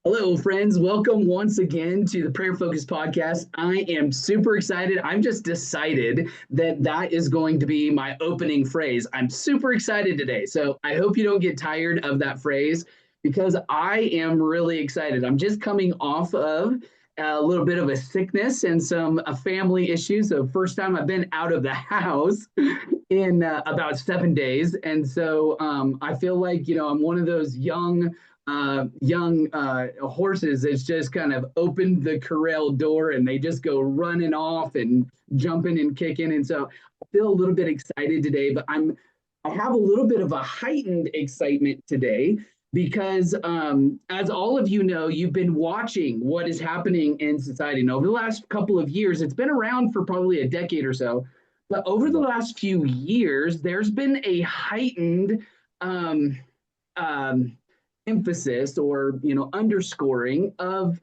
Hello, friends. Welcome once again to the Prayer Focus podcast. I am super excited. I'm just decided that that is going to be my opening phrase. I'm super excited today. So I hope you don't get tired of that phrase because I am really excited. I'm just coming off of a little bit of a sickness and some family issues. So, first time I've been out of the house in about 7 days. And so I feel like, I'm one of those young horses that's just kind of opened the corral door and they just go running off and jumping and kicking. And so I feel a little bit excited today, but I have a little bit of a heightened excitement today because as all of you know, you've been watching what is happening in society. And over the last couple of years, it's been around for probably a decade or so, but over the last few years, there's been a heightened um, um, emphasis or underscoring of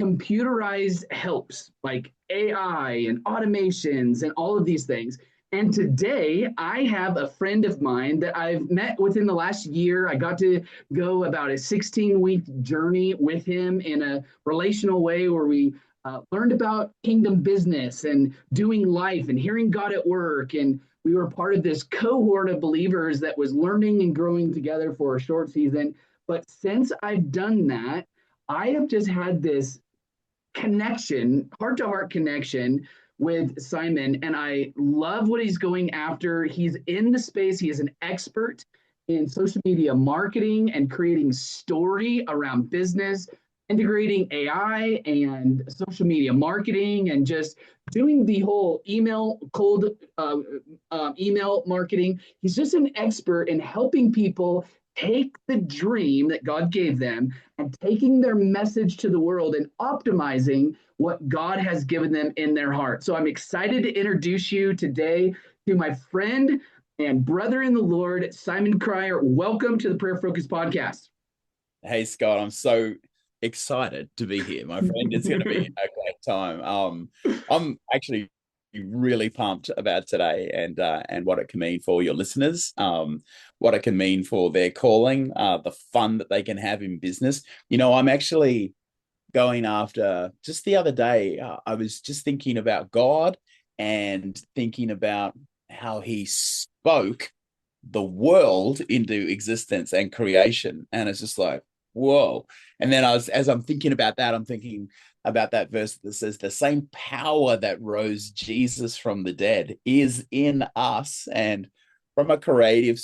computerized helps like AI and automations and all of these things. And today I have a friend of mine that I've met within the last year. I got to go about a 16-week journey with him in a relational way where we learned about kingdom business and doing life and hearing God at work. And we were part of this cohort of believers that was learning and growing together for a short season. But since I've done that, I have just had this connection, heart to heart connection with Simon, and I love what he's going after. He's in the space, he is an expert in social media marketing and creating story around business, integrating AI and social media marketing, and just doing the whole email marketing. He's just an expert in helping people take the dream that God gave them and taking their message to the world and optimizing what God has given them in their heart. So I'm excited to introduce you today to my friend and brother in the Lord, Simon Cryer. Welcome to the Prayer Focus podcast. Hey Scott, I'm so excited to be here, my friend. It's going to be a great time. I'm actually really pumped about today and what it can mean for your listeners, what it can mean for their calling, the fun that they can have in business. I'm actually going after just the other day. I was just thinking about God and thinking about how He spoke the world into existence and creation, and it's just like whoa. And then as I'm thinking about that, I'm thinking about that verse that says the same power that rose Jesus from the dead is in us. And from a creative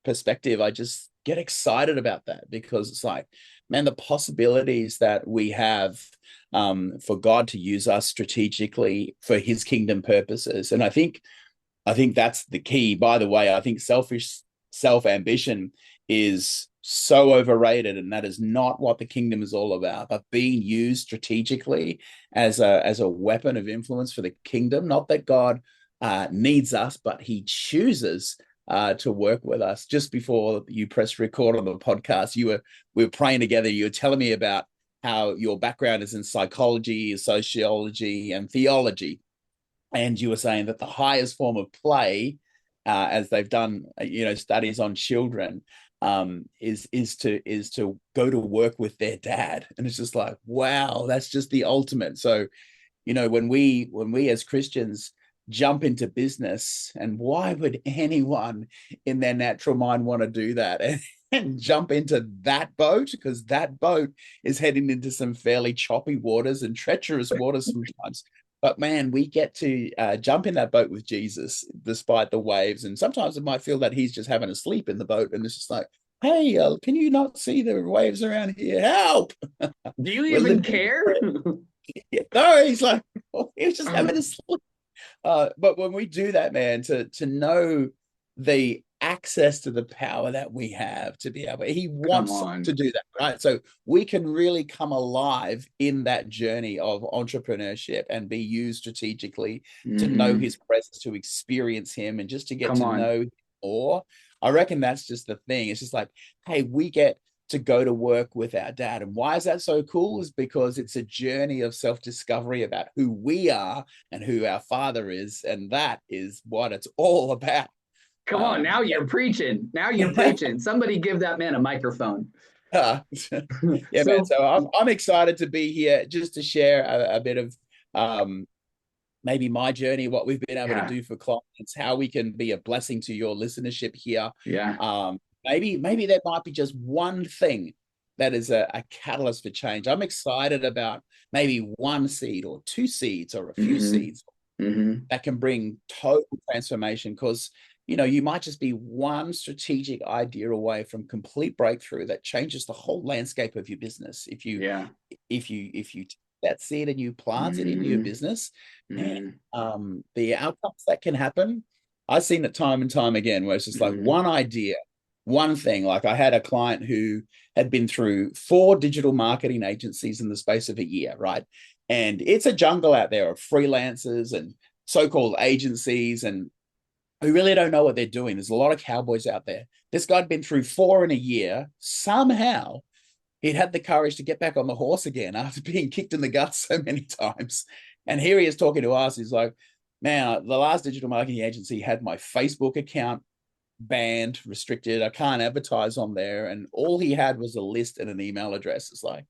perspective, I just get excited about that because it's like, man, the possibilities that we have for God to use us strategically for His kingdom purposes. And I think that's the key. By the way, I think self ambition is so overrated, and that is not what the kingdom is all about. But being used strategically as a weapon of influence for the kingdom. Not that God needs us, but He chooses to work with us. Just before you press record on the podcast, we were praying together. You were telling me about how your background is in psychology, sociology, and theology, and you were saying that the highest form of play, as they've done, studies on children, is to go to work with their dad, and it's just like, wow, that's just the ultimate. So, when we as Christians jump into business, and why would anyone in their natural mind want to do that? And jump into that boat, because that boat is heading into some fairly choppy waters and treacherous waters sometimes. But man, we get to jump in that boat with Jesus despite the waves. And sometimes it might feel that He's just having a sleep in the boat. And it's just like, hey, can you not see the waves around here? Help. Do you We're even living. care? No, he's like, oh, he was just having a sleep. But when we do that, man, to know the access to the power that we have to be able, He Come wants to on. do that, right? So we can really come alive in that journey of entrepreneurship and be used strategically to know Mm-hmm. His presence, to experience Him, and just to get Come to on. know Him more. I reckon that's just the thing. It's just like, hey, we get to go to work with our dad. And why is that so cool? Is because it's a journey of self-discovery about who we are and who our father is. And that is what it's all about. Come on. Now Yeah. you're preaching. Now you're preaching. Somebody give that man a microphone. Yeah, yeah, man. So So I'm excited to be here just to share a bit of um, maybe my journey, what we've been able to yeah, do for clients, how we can be a blessing to your listenership here. yeah. Maybe there might be just one thing that is a catalyst for change. I'm excited about maybe one seed or two seeds or a few Hmm. seeds Hmm. that can bring total transformation, because you might just be one strategic idea away from complete breakthrough that changes the whole landscape of your business. Yeah. If you take that seed and you plant it in your Hmm. business, man, Hmm. the outcomes that can happen, I've seen it time and time again, where it's just like Hmm. one idea, one thing. Like, I had a client who had been through 4 digital marketing agencies in the space of a year, right? And it's a jungle out there of freelancers and so-called agencies, and who really don't know what they're doing. There's a lot of cowboys out there. This guy'd been through 4 in a year. Somehow he'd had the courage to get back on the horse again after being kicked in the guts so many times. And here he is talking to us. He's like, man, the last digital marketing agency had my Facebook account banned, restricted. I can't advertise on there. And all he had was a list and an email address. It's like,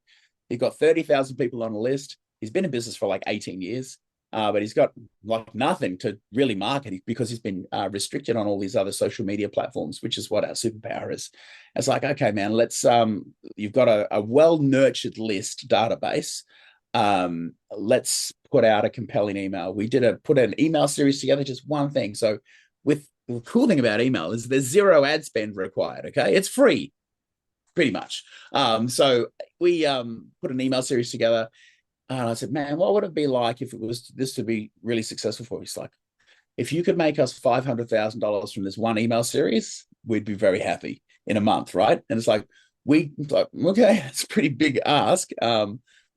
he got 30,000 people on a list. He's been in business for like 18 years, but he's got like nothing to really market because he's been restricted on all these other social media platforms, which is what our superpower is. It's like, okay, man, you've got a well-nurtured list database. Let's put out a compelling email. We put an email series together, just one thing. So with the cool thing about email is there's zero ad spend required. Okay. It's free pretty much. So we put an email series together, and I said, man, what would it be like if it was this to be really successful for you? He's like, if you could make us $500,000 from this one email series, we'd be very happy in a month, right? And it's like, okay, it's a pretty big ask.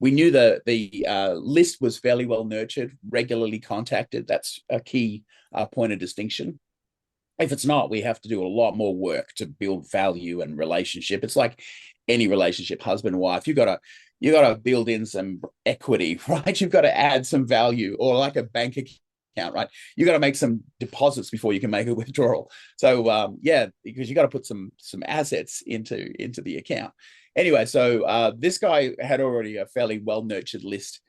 We knew the list was fairly well nurtured, regularly contacted. That's a key point of distinction. If it's not, we have to do a lot more work to build value and relationship. It's like any relationship, husband, wife. You got to build in some equity, right? You've got to add some value, or like a bank account, right? You got to make some deposits before you can make a withdrawal. So yeah, because you got to put some assets into the account. Anyway, so this guy had already a fairly well nurtured list.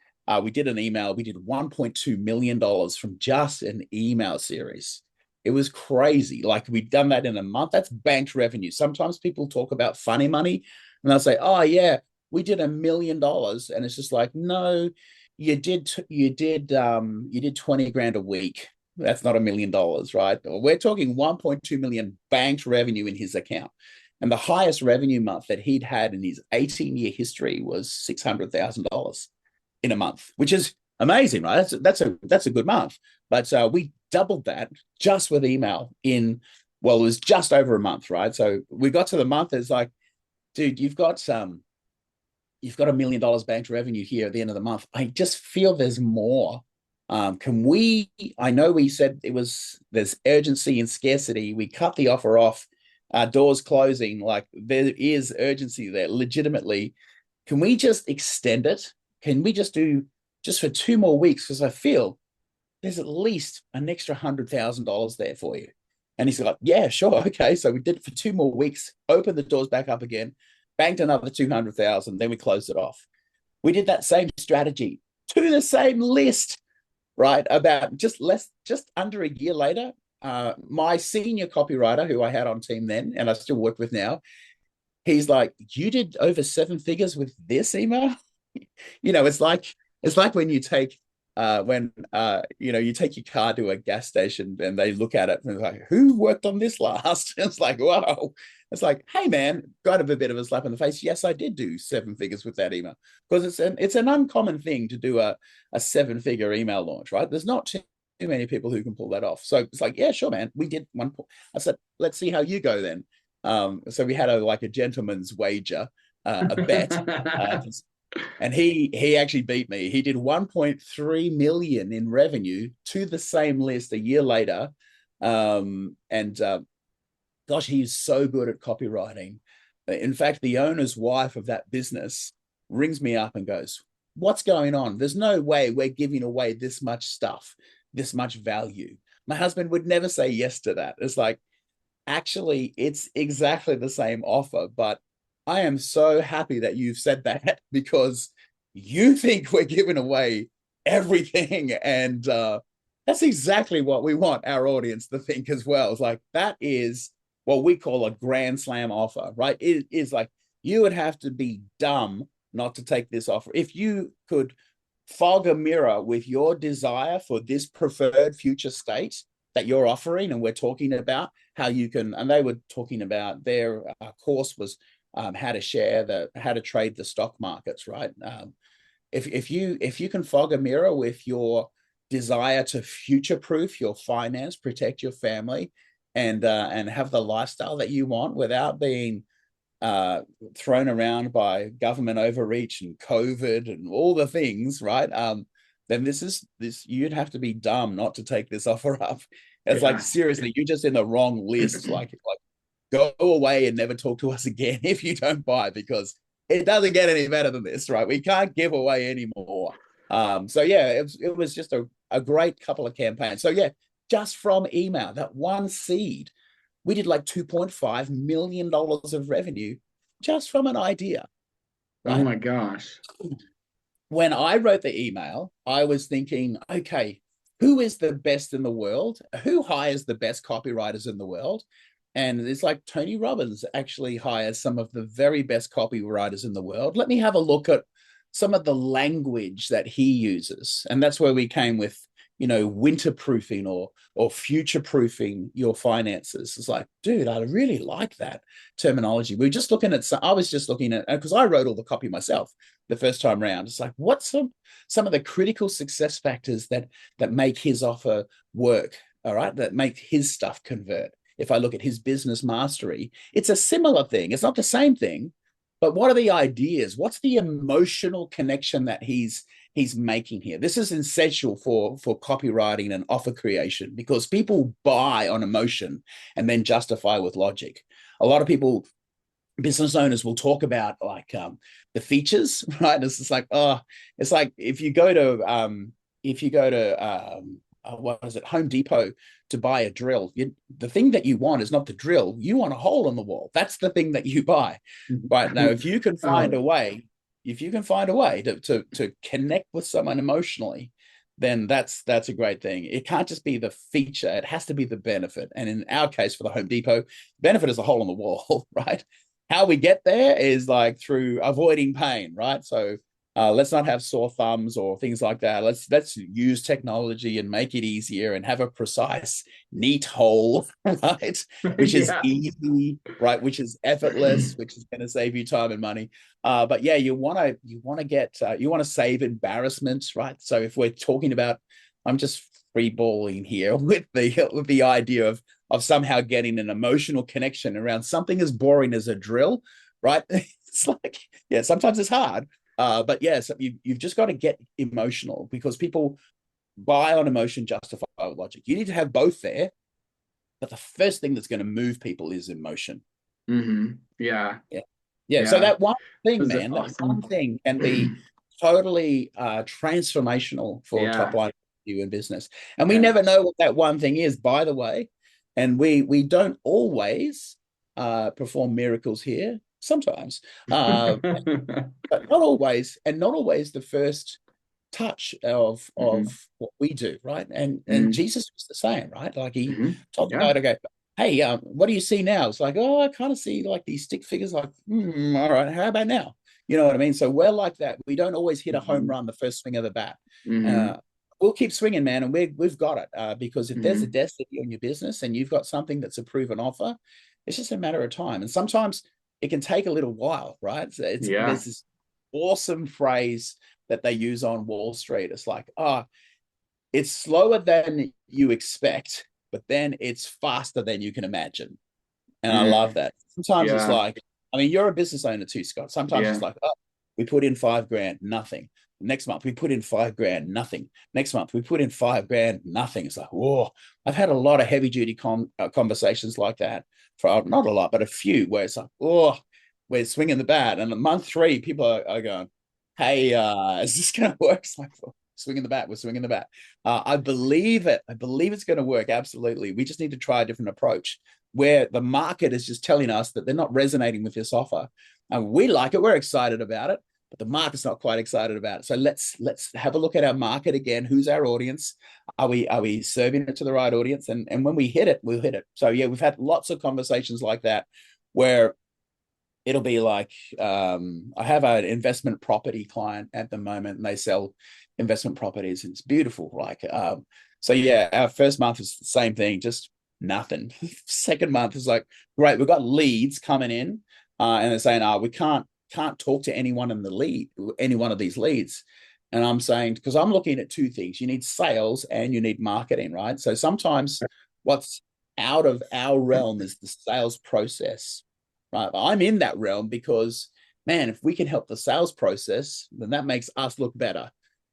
We did an email. We did $1.2 million from just an email series. It was crazy. Like, we'd done that in a month. That's banked revenue. Sometimes people talk about funny money and they'll say, oh yeah, we did $1 million. And it's just like, no, you did 20 grand a week. That's not $1 million, right? We're talking 1.2 million banked revenue in his account. And the highest revenue month that he'd had in his 18-year history was $600,000 in a month, which is amazing, right? That's a good month. But we doubled that just with email well, it was just over a month, right? So we got to the month. It's like, dude, you've got $1 million banked revenue here at the end of the month. I just feel there's more. I know we said there's urgency and scarcity. We cut the offer off, doors closing. Like, there is urgency there, legitimately. Can we just extend it? Can we just do just for 2 more weeks? Because I feel there's at least an extra $100,000 there for you. And he's like, yeah, sure. Okay. So we did it for 2 more weeks, opened the doors back up again, banked another 200,000. Then we closed it off. We did that same strategy to the same list, right? About just under a year later, my senior copywriter, who I had on team then, and I still work with now, he's like, you did over 7 figures with this email? It's like when you take you take your car to a gas station and they look at it and they're like, who worked on this last? It's like, wow. It's like, hey man, got a bit of a slap in the face. Yes, I did do 7 figures with that email, because it's an uncommon thing to do a 7 figure email launch, right? There's not too many people who can pull that off. So it's like, yeah, sure, man. We did one. I said, let's see how you go then. So we had a gentleman's wager, a bet, and he actually beat me. He did 1.3 million in revenue to the same list a year later. And gosh, he's so good at copywriting. In fact, the owner's wife of that business rings me up and goes, what's going on? There's no way we're giving away this much stuff, this much value. My husband would never say yes to that. It's like, actually, it's exactly the same offer, but I am so happy that you've said that because you think we're giving away everything. And that's exactly what we want our audience to think as well. It's like that is what we call a grand slam offer, right? It is like you would have to be dumb not to take this offer. If you could fog a mirror with your desire for this preferred future state that you're offering, and we're talking about how you can, and they were talking about their course was how to trade the stock markets, right? If you can fog a mirror with your desire to future proof your finance, protect your family, and have the lifestyle that you want without being thrown around by government overreach and COVID and all the things, right? Then this you'd have to be dumb not to take this offer up. It's like seriously, you're just in the wrong list. Like go away and never talk to us again if you don't buy, because it doesn't get any better than this, right? We can't give away anymore. So yeah, it was just a great couple of campaigns. So yeah, just from email, that one seed, we did like $2.5 million of revenue just from an idea, Oh right? my gosh. When I wrote the email, I was thinking, okay, who is the best in the world? Who hires the best copywriters in the world? And it's like Tony Robbins actually hires some of the very best copywriters in the world. Let me have a look at some of the language that he uses. And that's where we came with, winter proofing or future proofing your finances. It's like, dude, I really like that terminology. We were just looking at, I was just looking at, because I wrote all the copy myself the first time around. It's like, what's some of the critical success factors that make his offer work? All right, that make his stuff convert. If I look at his business mastery, it's a similar thing. It's not the same thing, but what are the ideas? What's the emotional connection that he's making here? This is essential for copywriting and offer creation, because people buy on emotion and then justify with logic. A lot of people, business owners, will talk about like the features, right? It's just like, it's like if you go to what is it, Home Depot, to buy a drill, the thing that you want is not the drill. You want a hole in the wall. That's the thing that you buy. Right now, if you can find a way to connect with someone emotionally, then that's a great thing. It can't just be the feature. It has to be the benefit. And in our case, for the Home Depot, benefit is a hole in the wall, right? How we get there is like through avoiding pain, right? So let's not have sore thumbs or things like that. Let's use technology and make it easier and have a precise, neat hole, right? Which is easy, right? Which is effortless, which is going to save you time and money. But yeah, you want to save embarrassments, right? So if we're talking about, I'm just freeballing here with the idea of somehow getting an emotional connection around something as boring as a drill, right? It's like, yeah, sometimes it's hard. But yes, you've just got to get emotional, because people buy on emotion, justify with logic. You need to have both there. But the first thing that's going to move people is emotion. Mm-hmm. Yeah. Yeah. So that one thing, Those are man, that awesome. one thing can be totally transformational for top line you in business. And we never know what that one thing is, by the way. And we don't always perform miracles here. Sometimes, but not always, and not always the first touch of what we do, right? And Jesus was the same, right? Like he told the guy to go, hey, what do you see now? It's like, oh, I kind of see like these stick figures. Like, all right, how about now? You know what I mean? So we're like that. We don't always hit a home run the first swing of the bat. We'll keep swinging, man, and we've got it. Because if there's a destiny on your business and you've got something that's a proven offer, it's just a matter of time. And sometimes it can take a little while, right? So there's this awesome phrase that they use on Wall Street. It's like, it's slower than you expect, but then it's faster than you can imagine. And I love that. Sometimes it's like, I mean, you're a business owner too, Scott. Sometimes it's like, we put in $5,000, nothing. Next month, we put in $5,000, nothing. Next month, we put in $5,000, nothing. It's like, whoa, I've had a lot of heavy duty conversations like that. For not a lot, but a few, where it's like, oh, we're swinging the bat. And at month 3, people are going, hey, is this going to work? It's like, swinging the bat, we're swinging the bat. I believe it. I believe it's going to work. Absolutely. We just need to try a different approach, where the market is just telling us that they're not resonating with this offer. And we like it. We're excited about it, but the market's not quite excited about it. So let's have a look at our market again. Who's our audience? Are we serving it to the right audience? And when we hit it, we'll hit it. So yeah, we've had lots of conversations like that where it'll be like I have an investment property client at the moment, and they sell investment properties, and it's beautiful. So yeah, our first month is the same thing, just nothing. Second month is like, great, we've got leads coming in, and they're saying, we can't talk to anyone in the lead, any one of these leads. And I'm saying, because I'm looking at two things: you need sales and you need marketing, right? So sometimes what's out of our realm is the sales process, right? But I'm in that realm because, man, if we can help the sales process, then that makes us look better,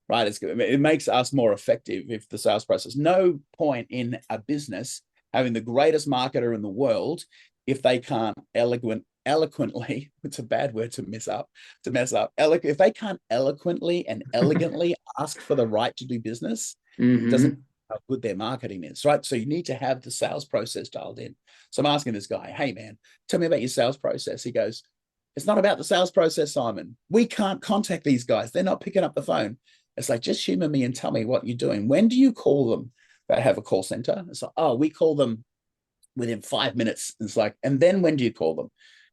right? It makes us more effective if the sales process. No point in a business having the greatest marketer in the world if they can't eloquently, it's a bad word to mess up, if they can't eloquently and elegantly ask for the right to do business, it doesn't how good their marketing is, right? So you need to have the sales process dialed in. So I'm asking this guy, hey man, tell me about your sales process. He goes, it's not about the sales process, Simon. We can't contact these guys. They're not picking up the phone. It's like, just humor me and tell me what you're doing. When do you call them? They have a call center. It's like, oh, we call them within 5 minutes. It's like, and then when do you call them?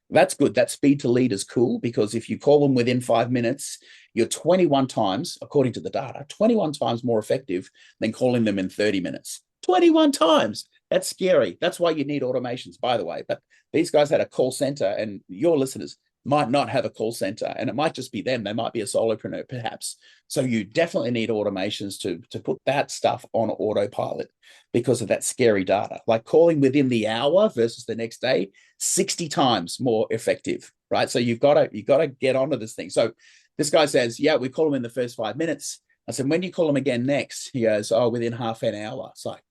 That's good. That speed to lead is cool, because if you call them within 5 minutes, you're 21 times, according to the data, 21 times more effective than calling them in 30 minutes. 21 times. That's scary. That's why you need automations, by the way. But these guys had a call center, and your listeners might not have a call center, and it might just be them. They might be a solopreneur, perhaps. So you definitely need automations to put that stuff on autopilot because of that scary data. Like calling within the hour versus the next day, 60 times more effective, right? So you've got to get onto this thing. So this guy says, yeah, we call them in the first 5 minutes. I said, when do you call them again next? He goes, oh, within half an hour. It's like,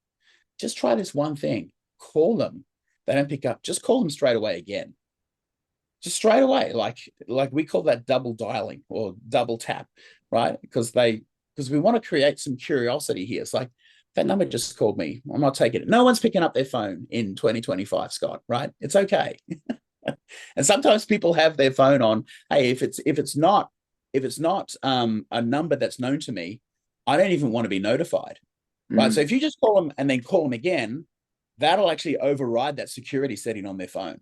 just try this one thing. Call them. They don't pick up. Just call them straight away again. Just straight away. Like we call that double dialing or double tap, right? Because we want to create some curiosity here. It's like, that number just called me. I'm not taking it. No one's picking up their phone in 2025, Scott, right? It's okay. And sometimes people have their phone on. Hey, if it's not a number that's known to me, I don't even want to be notified. Right. So if you just call them and then call them again, that'll actually override that security setting on their phone.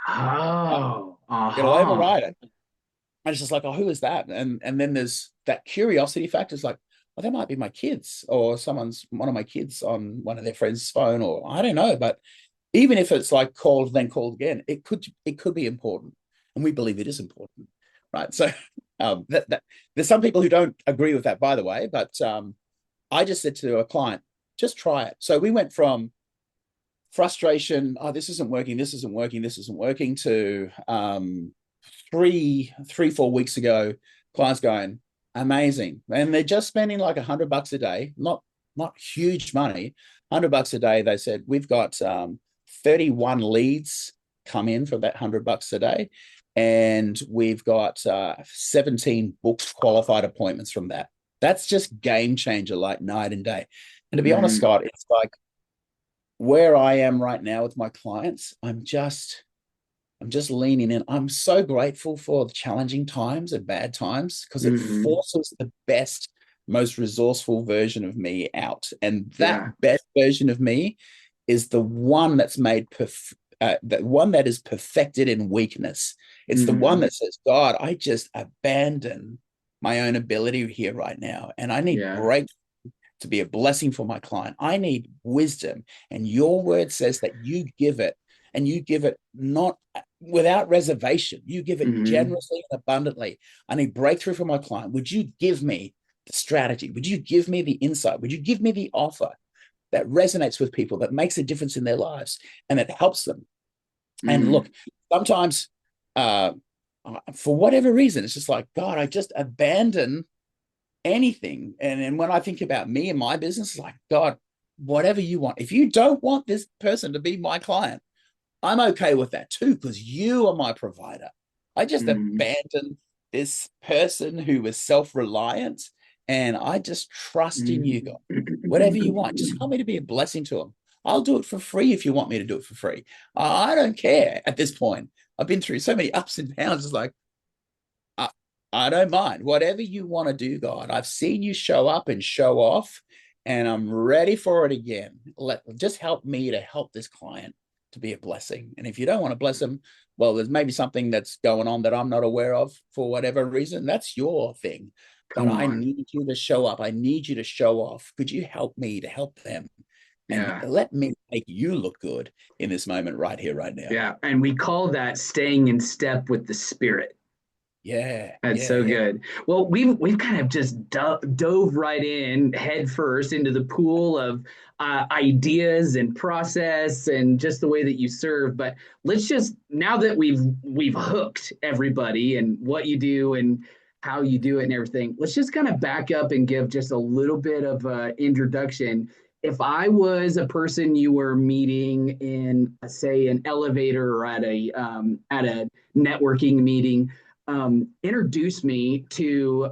Oh, It'll override it. And it's just like, oh, who is that? And then there's that curiosity factor. It's like, well, that might be my kids, or one of my kids on one of their friends' phone, or I don't know. But even if it's like called, then called again, it could be important. And we believe it is important. Right. So there's some people who don't agree with that, by the way, but I just said to a client, just try it. So we went from frustration, oh, this isn't working, to 4 weeks ago, clients going, amazing. And they're just spending like $100 a day, not huge money, $100 a day. They said, we've got 31 leads come in for that $100 a day. And we've got 17 booked qualified appointments from that. That's just game changer, like night and day. And to be honest, Scott, it's like where I am right now with my clients, I'm just leaning in. I'm so grateful for the challenging times and bad times, because it forces the best, most resourceful version of me out. And that best version of me is the one that's made the one that is perfected in weakness. It's the one that says, God, I just abandon my own ability here right now, and I need breakthrough to be a blessing for my client. I need wisdom, and your word says that you give it, and you give it not without reservation. You give it generously and abundantly. I need breakthrough for my client. Would you give me the strategy? Would you give me the insight? Would you give me the offer that resonates with people, that makes a difference in their lives, and that helps them? And look, sometimes for whatever reason, it's just like, God, I just abandon anything. And when I think about me and my business, it's like, God, whatever you want. If you don't want this person to be my client, I'm okay with that too, because you are my provider. I just abandoned this person who was self-reliant, and I just trust in you, God. Whatever you want, just help me to be a blessing to them. I'll do it for free if you want me to do it for free. I don't care at this point. I've been through so many ups and downs. It's like, I, I don't mind. Whatever you want to do, God. I've seen you show up and show off, and I'm ready for it again. Just help me to help this client to be a blessing. And if you don't want to bless them, well, there's maybe something that's going on that I'm not aware of for whatever reason. That's your thing. But Come I on. need you to show up. I need you to show off. Could you help me to help them? And Yeah. let me make you look good in this moment right here, right now. Yeah. And we call that staying in step with the spirit. Yeah, That's yeah, so yeah. good. Well, we've kind of just dove right in head first into the pool of ideas and process and just the way that you serve. But let's just now that we've hooked everybody and what you do and how you do it and everything, let's just kind of back up and give just a little bit of introduction. If I was a person you were meeting in, say, an elevator or at a networking meeting, introduce me to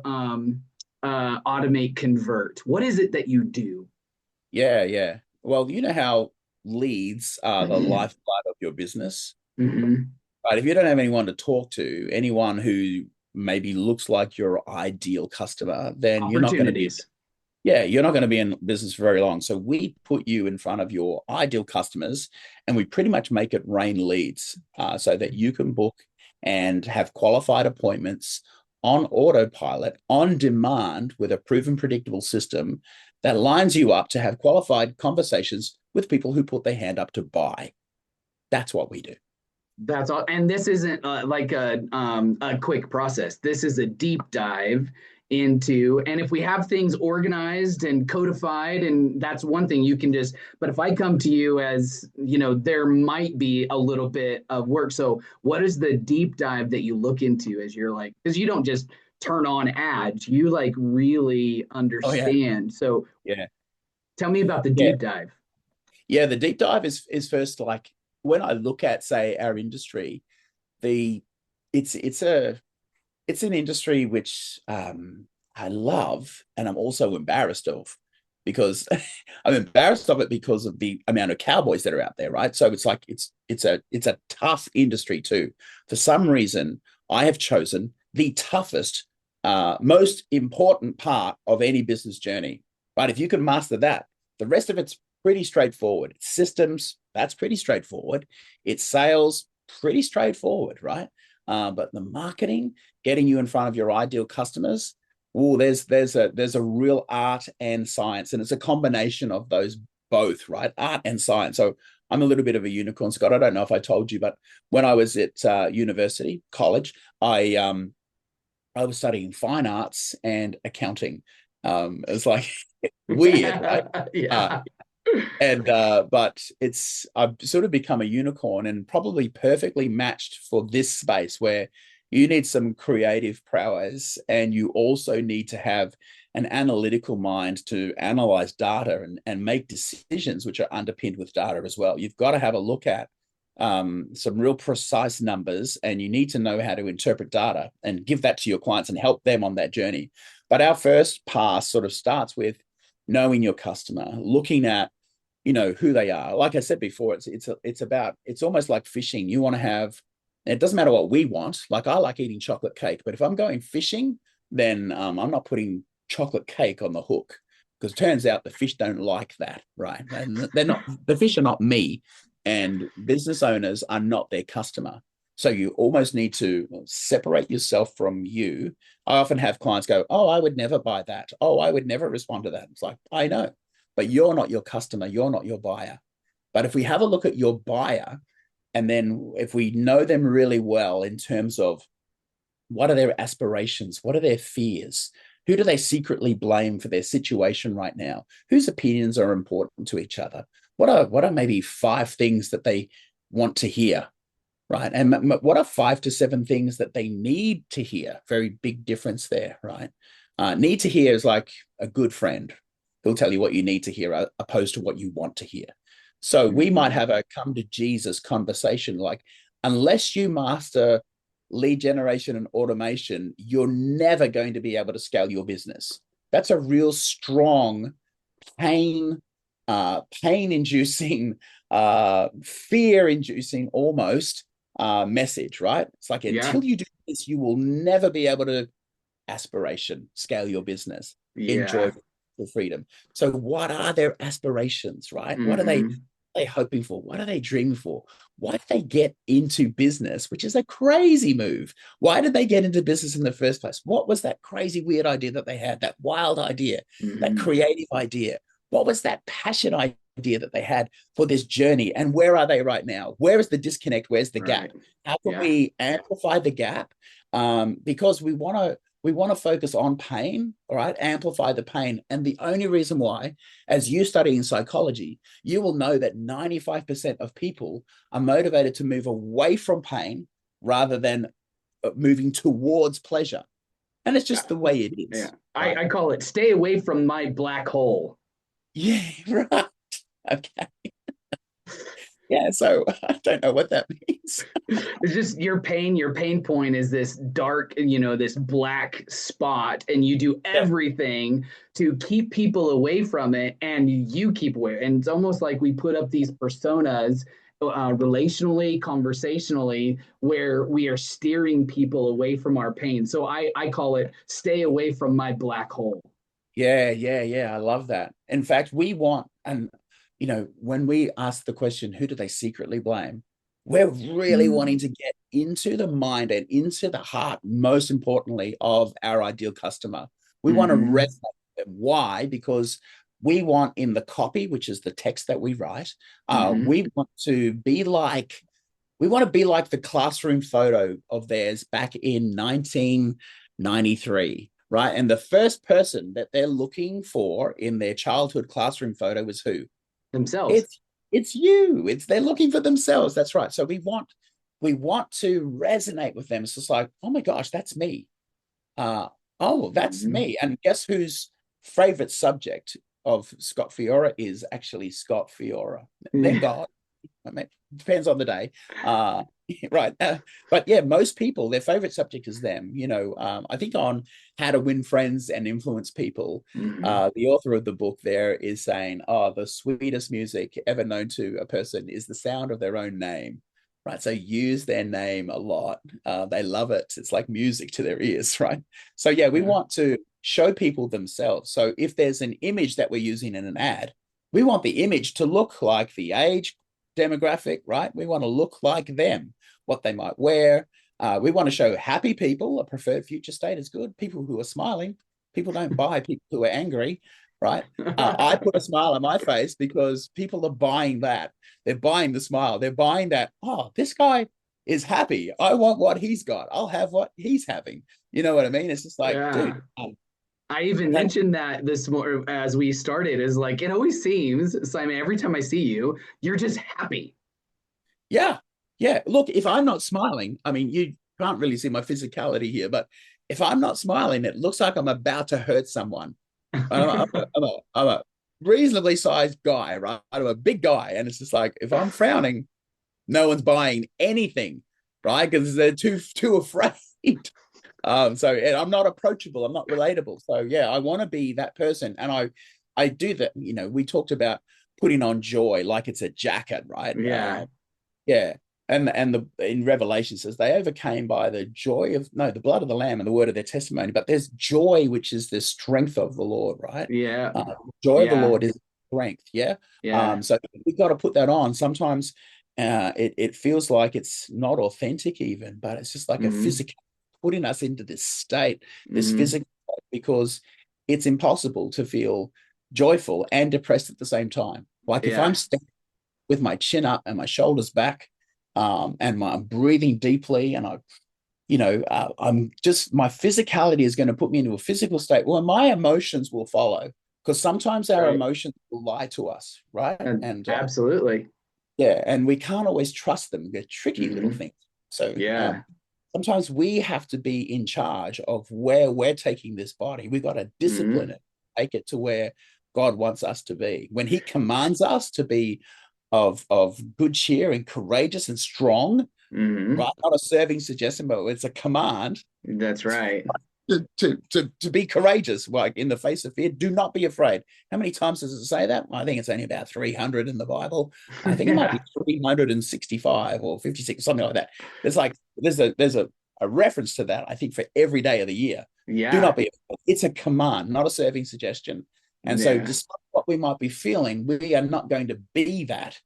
Automate Convert. What is it that you do? Yeah, yeah. Well, you know how leads are the lifeblood of your business, Mm-hmm. right? If you don't have anyone to talk to, anyone who maybe looks like your ideal customer, then you're not going to be, Opportunities. yeah, you're not going to be in business for very long. So we put you in front of your ideal customers, and we pretty much make it rain leads, so that you can book and have qualified appointments on autopilot, on demand, with a proven predictable system that lines you up to have qualified conversations with people who put their hand up to buy. That's what we do. That's all. And this isn't like a quick process. This is a deep dive into, and if we have things organized and codified, and that's one thing you can just, but if I come to you as, there might be a little bit of work. So what is the deep dive that you look into as you're like, because you don't just turn on ads, you like really Oh yeah, understand. So yeah, tell me about the yeah, deep dive. yeah. The deep dive is first, like, when I look at, say, our industry, the it's a it's an industry which I love, and I'm also embarrassed of, because I'm embarrassed of it because of the amount of cowboys that are out there, right? So it's like it's a tough industry too. For some reason, I have chosen the toughest, most important part of any business journey. Right? If you can master that, the rest of it's pretty straightforward. It's systems, that's pretty straightforward. It's sales, pretty straightforward, right? But the marketing, getting you in front of your ideal customers, oh, there's a real art and science, and it's a combination of those both, right? Art and science. So I'm a little bit of a unicorn, Scott. I don't know if I told you, but when I was at university, college, I was studying fine arts and accounting. It's like weird, right? Uh, Yeah. but I've sort of become a unicorn, and probably perfectly matched for this space where you need some creative prowess, and you also need to have an analytical mind to analyze data and make decisions which are underpinned with data as well. You've got to have a look at some real precise numbers, and you need to know how to interpret data and give that to your clients and help them on that journey. But our first pass sort of starts with knowing your customer, looking at who they are. Like I said before, it's almost like fishing. You want to have, it doesn't matter what we want. Like, I like eating chocolate cake, but if I'm going fishing, then I'm not putting chocolate cake on the hook, because it turns out the fish don't like that, right? And the fish are not me, and business owners are not their customer. So you almost need to separate yourself from you. I often have clients go, "Oh, I would never buy that. Oh, I would never respond to that." It's like, I know, but you're not your customer. You're not your buyer. But if we have a look at your buyer, and then if we know them really well in terms of what are their aspirations, what are their fears, who do they secretly blame for their situation right now, whose opinions are important to each other, what are maybe 5 things that they want to hear, right? And what are 5 to 7 things that they need to hear? Very big difference there, right? Need to hear is like a good friend. He'll tell you what you need to hear, opposed to what you want to hear. So we might Mhm. have a come to Jesus conversation, like, unless you master lead generation and automation, you're never going to be able to scale your business. That's a real strong pain inducing, fear inducing almost message, right? It's like Yeah. until you do this, you will never be able to aspiration, scale your business, enjoy Yeah. the freedom. So what are their aspirations, right? What are Hmm. they hoping for? What are they dreaming for? Why did they get into business, which is a crazy move? Why did they get into business in the first place? What was that crazy, weird idea that they had, that wild idea, that Hmm. creative idea? What was that passion idea that they had for this journey? And where are they right now? Where is the disconnect? Where's the gap? Right. How can Yeah. we amplify the gap? Because we want to focus on pain, all right, amplify the pain. And the only reason why, as you study in psychology, you will know that 95% of people are motivated to move away from pain rather than moving towards pleasure. And it's Yeah. just the way it Yeah. is, I, right? I call it stay away from my black hole. Yeah, right. Okay. Yeah, so I don't know what that means. It's just your pain point is this dark, this black spot, and you do Yeah. everything to keep people away from it, and you keep away. And it's almost like we put up these personas relationally, conversationally, where we are steering people away from our pain. So I call it stay away from my black hole. Yeah, yeah, yeah. I love that. In fact, we want, and when we ask the question, who do they secretly blame? We're really wanting Mm, to get into the mind and into the heart, most importantly, of our ideal customer. We want to mm-hmm, resonate with them. Why? Because we want in the copy, which is the text that we write, mm-hmm. we want to be like the classroom photo of theirs back in 1993, right? And the first person that they're looking for in their childhood classroom photo was who? Themselves. It's you. It's they're looking for themselves. That's right. So we want to resonate with them. It's just like, oh my gosh, that's me. Uh, oh, that's Mm-hmm. me. And guess whose favorite subject of Scott Fiora is actually Scott Fiora. Then God. I mean, depends on the day. Right. But yeah, most people, their favorite subject is them. I think on How to Win Friends and Influence People, Mm-hmm. the author of the book there is saying, oh, the sweetest music ever known to a person is the sound of their own name. Right. So use their name a lot. They love it. It's like music to their ears. Right. So yeah, we Yeah. want to show people themselves. So if there's an image that we're using in an ad, we want the image to look like the age demographic, right? We want to look like them, what they might wear. We want to show happy people a preferred future state is good. People who are smiling. People don't buy people who are angry, right? I put a smile on my face because people are buying that. They're buying the smile. They're buying that. Oh, this guy is happy. I want what he's got. I'll have what he's having. You know what I mean? It's just like, dude, Yeah. I even thank. mentioned that this more as we started is like it always seems, Simon, every time I see you, you're just happy. Yeah. Yeah. Look, if I'm not smiling, I mean, you can't really see my physicality here, but if I'm not smiling, it looks like I'm about to hurt someone. I'm a reasonably sized guy, right? I'm a big guy. And it's just like, if I'm frowning, no one's buying anything, right? Because they're too afraid. So and I'm not approachable. I'm not relatable. So yeah, I want to be that person. And I do that. We talked about putting on joy like it's a jacket, right? Yeah. Yeah. And the in Revelation says they overcame by the joy of no, the blood of the Lamb and the word of their testimony. But there's joy, which is the strength of the Lord, right? Yeah. Joy of the Yeah. Lord is strength. Yeah. Yeah. So we've got to put that on. Sometimes it feels like it's not authentic even, but it's just like a Mm-hmm. physical putting us into this state, this Mm-hmm. physical state, because it's impossible to feel joyful and depressed at the same time. Like if I'm Yeah. standing with my chin up and my shoulders back, I'm breathing deeply, and I'm just my physicality is going to put me into a physical state. Well, my emotions will follow because sometimes our Right. emotions will lie to us, right? And And absolutely. yeah, and we can't always trust them. They're tricky little Mm-hmm. things. So Yeah. sometimes we have to be in charge of where we're taking this body. We've got to discipline Mm-hmm. it, take it to where God wants us to be. When He commands us to be of good cheer and courageous and strong, Mm-hmm. right? Not a serving suggestion, but it's a command. That's right. to be courageous, like in the face of fear. Do not be afraid. How many times does it say that? I think it's only about 300 in the Bible. I think it might be Yeah. 365 or 56, something like that. It's like there's a reference to that, I think, for every day of the year. Do Yeah. not be afraid. It's a command, not a serving suggestion. And so Yeah. despite what we might be feeling, we are not going to be that.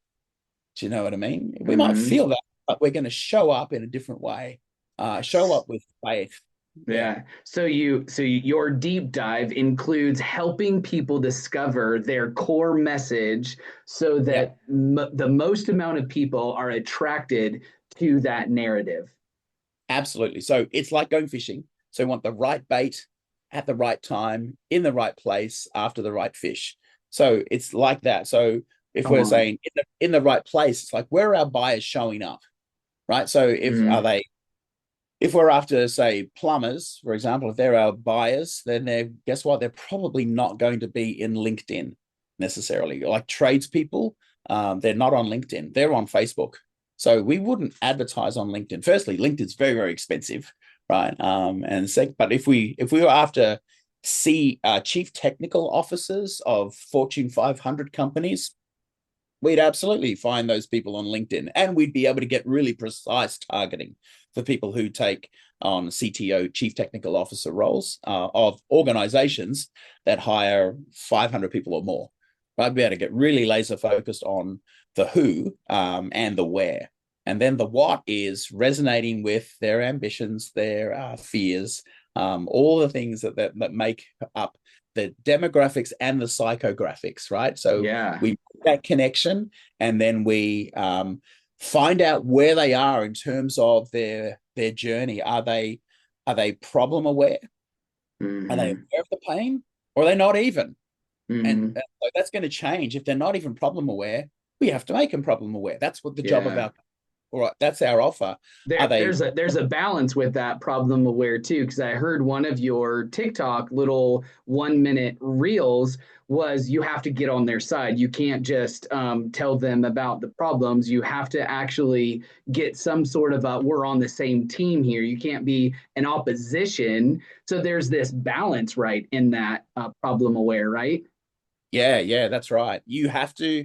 Do you know what I mean? We might Hmm. feel that, but we're going to show up in a different way. Show up with faith. Yeah. Yeah. So your deep dive includes helping people discover their core message so Yeah. that the most amount of people are attracted to that narrative. Absolutely. So it's like going fishing. So you want the right bait at the right time, in the right place, after the right fish. So it's like that. So if Come we're on. saying in the right place, it's like where are our buyers showing up, right? So Mm, if we're after, say, plumbers, for example, if they're our buyers, then they're, guess what? They're probably not going to be in LinkedIn necessarily. Like tradespeople, they're not on LinkedIn. They're on Facebook. So we wouldn't advertise on LinkedIn. Firstly, LinkedIn's very, very expensive, right? But if we were after chief technical officers of Fortune 500 companies, we'd absolutely find those people on LinkedIn, and we'd be able to get really precise targeting for people who take on CTO, chief technical officer roles of organizations that hire 500 people or more. I'd be able to get really laser focused on the who and the where. And then the what is resonating with their ambitions, their fears, all the things that make up the demographics and the psychographics, right? So yeah. we make that connection, and then we find out where they are in terms of their journey. Are they problem aware? Are they Hmm. aware of the pain, or are they not even? And Hmm. so that's going to change. If they're not even problem aware, we have to make them problem aware. That's what the job of Yeah. our, all right, that's our offer. Are There, they? there's a balance with that problem aware too, because I heard one of your TikTok little 1 minute reels was you have to get on their side. You can't just tell them about the problems. You have to actually get some sort of a we're on the same team here. You can't be in opposition. So there's this balance, right, in that problem aware, right? Yeah, yeah, that's right. You have to.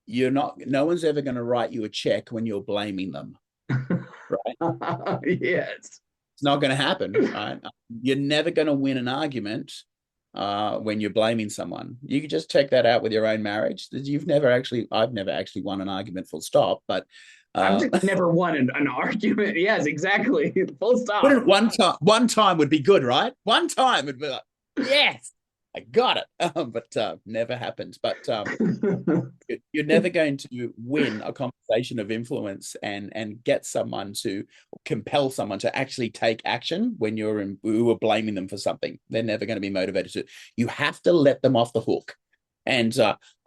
You're not. No one's ever going to write you a check when you're blaming them, right? Yes. It's not going to happen, right? You're never going to win an argument when you're blaming someone. You can just check that out with your own marriage. I've never actually won an argument full stop, but I've uh, just never won an argument. Yes, exactly. Full stop. wouldn't one time would be good, right? One time would be like, yes, I got it. But never happens. But you're never going to win a conversation of influence and get someone to compel someone to actually take action when you were blaming them for something. They're never going to be motivated to. You have to let them off the hook. And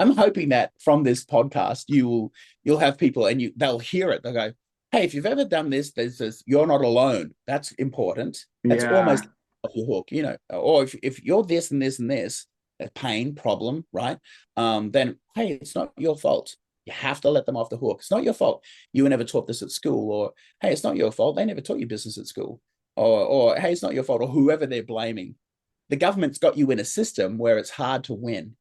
I'm hoping that from this podcast you'll have people and they'll hear it. They'll go, "Hey, if you've ever done this, there's this. You're not alone. That's important. That's Yeah. almost off your hook, you know. Or if you're this and this and this, a pain problem, right? Then hey, it's not your fault. You have to let them off the hook. It's not your fault. You were never taught this at school, or hey, it's not your fault. They never taught you business at school, or hey, it's not your fault, or whoever they're blaming. The government's got you in a system where it's hard to win,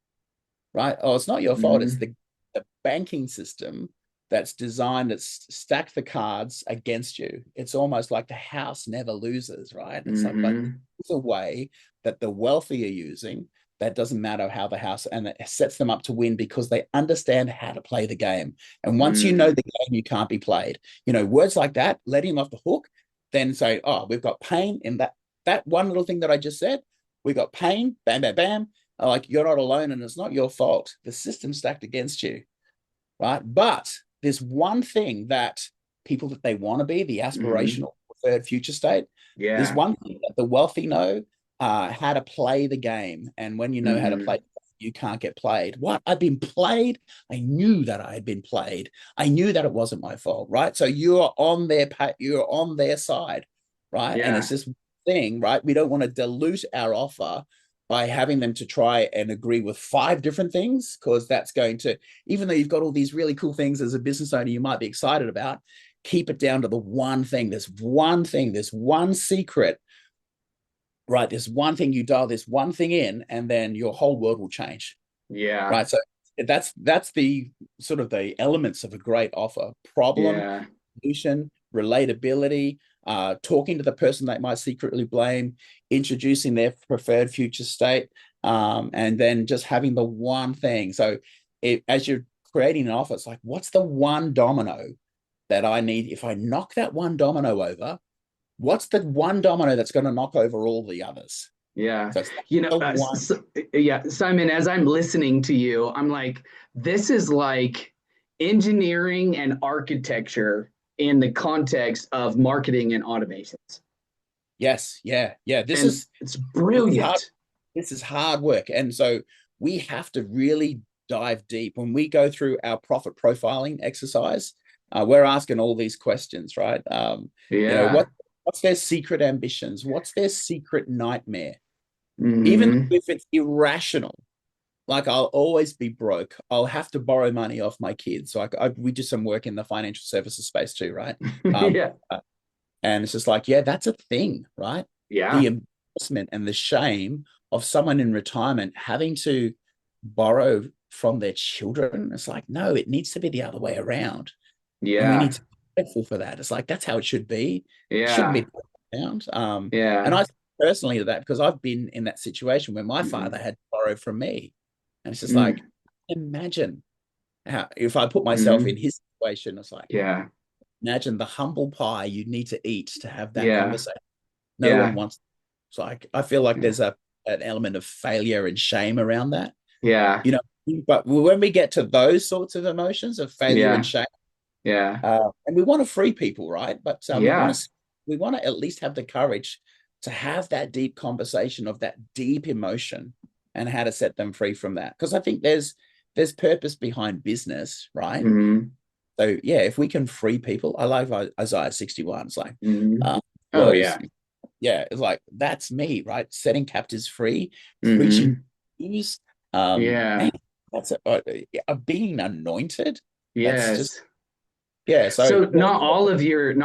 right? Oh, it's not your fault. It's Mhm. the banking system that's designed that's stacked the cards against you. It's almost like the house never loses, right? It's like, but Mhm. it's a way that the wealthy are using that doesn't matter how the house, and it sets them up to win because they understand how to play the game. And once you know Mhm. the game, you can't be played. Words like that, letting them off the hook, then say, oh, we've got pain in that one little thing that I just said. We got pain, bam, bam, bam. Like you're not alone and it's not your fault. The system's stacked against you, right? But there's one thing that people that they want to be, the Mhm. aspirational preferred future state, there's Yeah. one thing that the wealthy know how to play the game. And when you know how to play, Mhm. you can't get played. What? I've been played. I knew that I had been played. I knew that it wasn't my fault, right? So you're on their side, right? And it's Yeah. this thing, right? We don't want to dilute our offer by having them to try and agree with five different things, because that's going to, even though you've got all these really cool things as a business owner you might be excited about, keep it down to the one thing. There's one thing, there's one secret right? There's one thing, you dial this one thing in, and then your whole world will change, Yeah. right? So that's the sort of the elements of a great offer: problem, Yeah. solution, relatability, talking to the person they might secretly blame, introducing their preferred future state, and then just having the one thing. So as you're creating an offer, it's like, what's the one domino that I need? If I knock that one domino over, what's the one domino that's going to knock over all the others? Yeah. So it's You know, the one. yeah, Simon, as I'm listening to you, I'm like, this is like engineering and architecture in the context of marketing and automations. Yes, yeah, yeah. This And is it's this is hard. brilliant. This is hard work, and so we have to really dive deep when we go through our profit profiling exercise. We're asking all these questions, right? Yeah. What's their secret ambitions? What's their secret nightmare? Even Hmm. if it's irrational, like I'll always be broke. I'll have to borrow money off my kids. So we do some work in the financial services space too, right? Um, Yeah. and it's just like, yeah, that's a thing, right? Yeah. The embarrassment and the shame of someone in retirement having to borrow from their children. It's like, no, it needs to be the other way around. And we need Yeah. to be grateful for that. It's like, that's how it should be. It shouldn't be Yeah. the other way around. And Yeah. I personally to that because I've been in that situation where my father Hmm. had to borrow from me. And it's just like, Hmm. imagine how, if I put myself in Hmm. his situation, it's like, Yeah. imagine the humble pie you need to eat to have that Yeah. conversation. No one Yeah. wants. So I feel like there's an element of failure and shame around that, Yeah. you know. But when we get to those sorts of emotions of failure and Yeah. shame, Yeah. and we want to free people, right? But Yeah. we want to at least have the courage to have that deep conversation of that deep emotion and how to set them free from that. Because I think there's purpose behind business, right? Hmm. So yeah, if we can free people, I like Isaiah 61. It's like, Hmm. Oh flows. yeah. Yeah, it's like that's me, right? Setting captives free, preaching Hmm. news. Man, Yeah. that's being anointed. That's just Yes. yeah. So So not all of your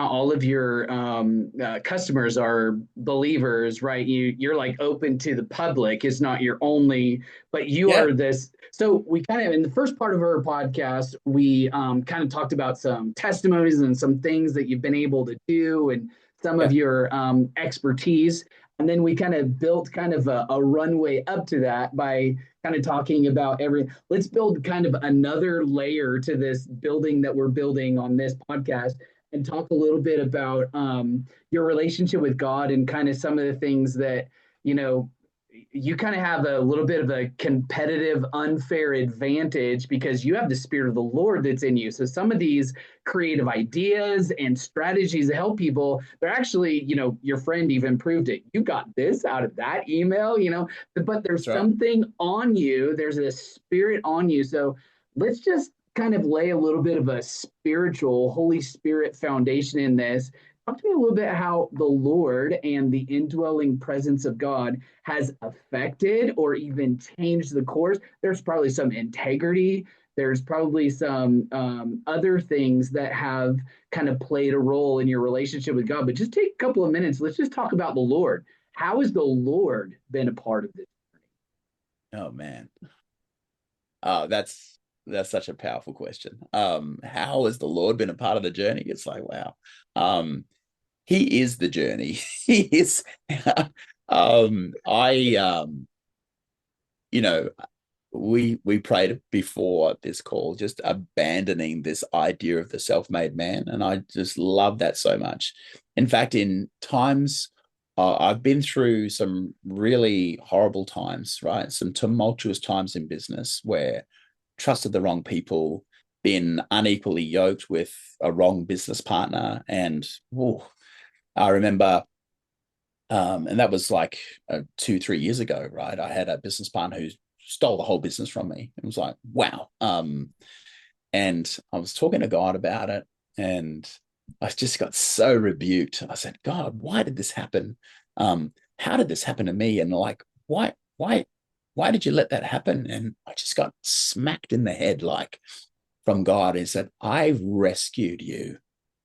customers are believers, right? You're like open to the public. It's not your only, but you yeah, are this. So we kind of in the first part of our podcast, we kind of talked about some testimonies and some things that you've been able to do and some of yeah, your expertise. And then we kind of built kind of a runway up to that by kind of talking about every. Let's build kind of another layer to this building that we're building on this podcast and talk a little bit about your relationship with God and kind of some of the things that you know you kind of have a little bit of a competitive, unfair advantage because you have the Spirit of the Lord that's in you. So some of these creative ideas and strategies to help people, they're actually, your friend even proved it. You got this out of that email, but that's there's right. something on you, there's a spirit on you. So let's just kind of lay a little bit of a spiritual, Holy Spirit foundation in this. Talk to me a little bit how the Lord and the indwelling presence of God has affected or even changed the course. There's probably some integrity. There's probably some other things that have kind of played a role in your relationship with God. But just take a couple of minutes. Let's just talk about the Lord. How has the Lord been a part of this? Oh man, that's such a powerful question. How has the Lord been a part of the journey? It's like wow. He is the journey. He is. I you know we prayed before this call, just abandoning this idea of the self-made man, and I just love that so much. In fact, in times I've been through some really horrible times, right? Some tumultuous times in business where trusted the wrong people, been unequally yoked with a wrong business partner, and whoa, I remember and that was like 2, 3 years ago, right? I had a business partner who stole the whole business from me. It was like, wow. And I was talking to God about it, and I just got so rebuked. I said, God, why did this happen? How did this happen to me? And like, why did you let that happen? And I just got smacked in the head, like from God. He said, I rescued you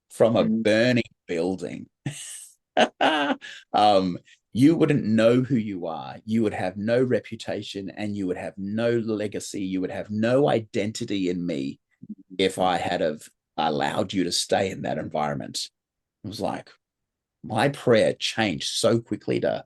from a Mm-hmm. burning building. um, you wouldn't know who you are. You would have no reputation and you would have no legacy. You would have no identity in me if I had have allowed you to stay in that environment. It was like my prayer changed so quickly to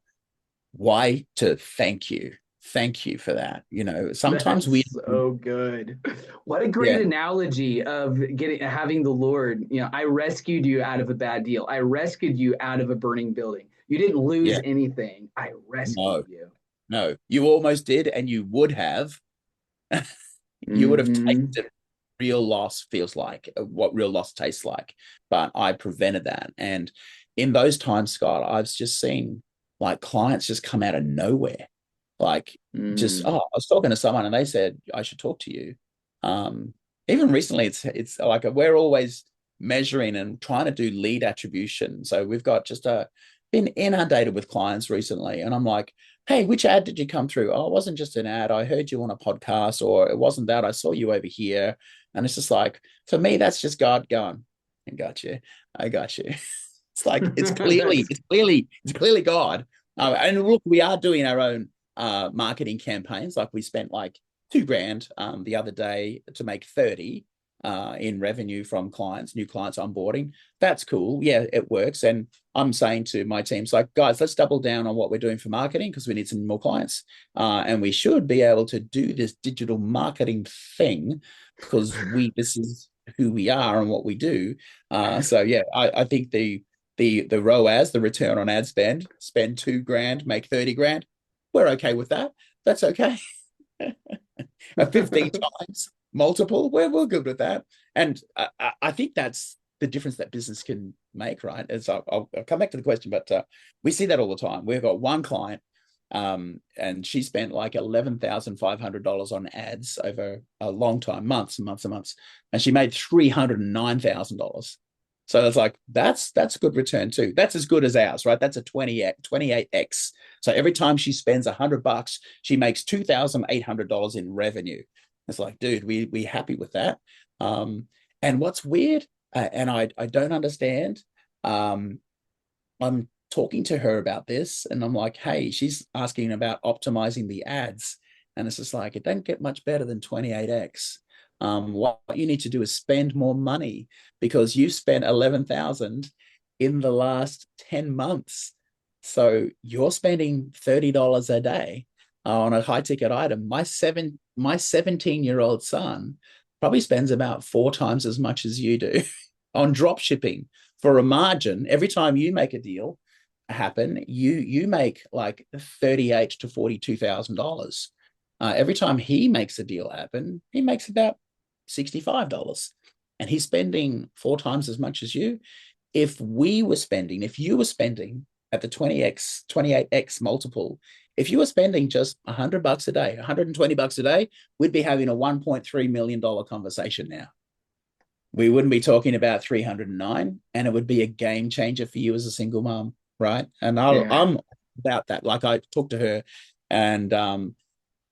why to thank you. Thank you for that. You know, sometimes we That's so good. What a great yeah, analogy of having the Lord. I rescued you out of a bad deal. I rescued you out of a burning building. You didn't lose yeah, anything. I rescued no, you. no. You almost did, and you would have. You would have Hmm. tasted real loss feels like, what real loss tastes like. But I prevented that. And in those times, Scott, I've just seen like clients just come out of nowhere. Like just, Mm. oh, I was talking to someone and they said, I should talk to you. Um, Even recently, it's like we're always measuring and trying to do lead attribution. So we've got just been inundated with clients recently. And I'm like, hey, which ad did you come through? Oh, it wasn't just an ad. I heard you on a podcast, or it wasn't that. I saw you over here. And it's just like, for me, that's just God going, I got you. I got you. It's like, That's it's clearly God. And look, we are doing our own marketing campaigns. Like we spent like 2 grand the other day to make 30 in revenue from clients, new clients onboarding. That's cool. Yeah, it works. And I'm saying to my teams, like, guys, let's double down on what we're doing for marketing because we need some more clients. And we should be able to do this digital marketing thing because this is who we are and what we do. So yeah, I think the ROAS, the return on ad spend 2 grand, make 30 grand. We're okay with that. That's okay. 15 times multiple, we're good with that. And I think that's the difference that business can make, right? As I'll come back to the question, but we see that all the time. We've got one client, and she spent like $11,500 on ads over a long time, months and months and months, and she made $309,000. So it's like that's a good return too. That's as good as ours, right? That's a 28x. So every time she spends $100, she makes $2,800 in revenue. It's like, dude, we happy with that. And what's weird, and I don't understand. Um, I'm talking to her about this, and I'm like, hey, she's asking about optimizing the ads, and it's just like it don't get much better than 28x. What you need to do is spend more money because you spent 11,000 in the last 10 months. So you're spending $30 a day on a high ticket item. My 17-year-old son probably spends about 4 times as much as you do on drop shipping for a margin. Every time you make a deal happen, you make like 38 to $42,000. Every time he makes a deal happen, he makes about $65, and he's spending 4 times as much as you. If you were spending at the 20x, 28x multiple, if you were spending just $100 a day, $120 a day, we'd be having a $1.3 million conversation now. We wouldn't be talking about 309, and it would be a game changer for you as a single mom, right? And yeah. I'm about that. Like I talked to her, and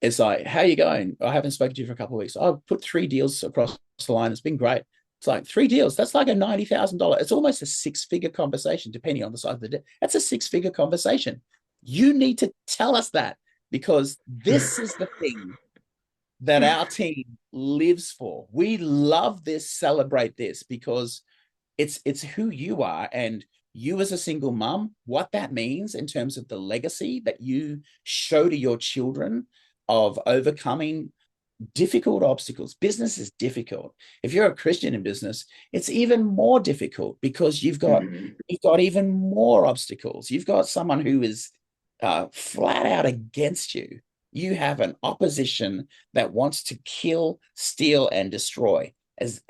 it's like, how are you going? I haven't spoken to you for a couple of weeks. I've put 3 deals across the line. It's been great. It's like 3 deals. That's like a $90,000. It's almost a six-figure conversation, depending on the size of the deal. That's a six-figure conversation. You need to tell us that because this is the thing that our team lives for. We love this, celebrate this because it's who you are, and you as a single mum, what that means in terms of the legacy that you show to your children of overcoming difficult obstacles. Business is difficult. If you're a Christian in business, it's even more difficult because Mhm. you've got even more obstacles. You've got someone who is flat out against you. You have an opposition that wants to kill, steal, and destroy. As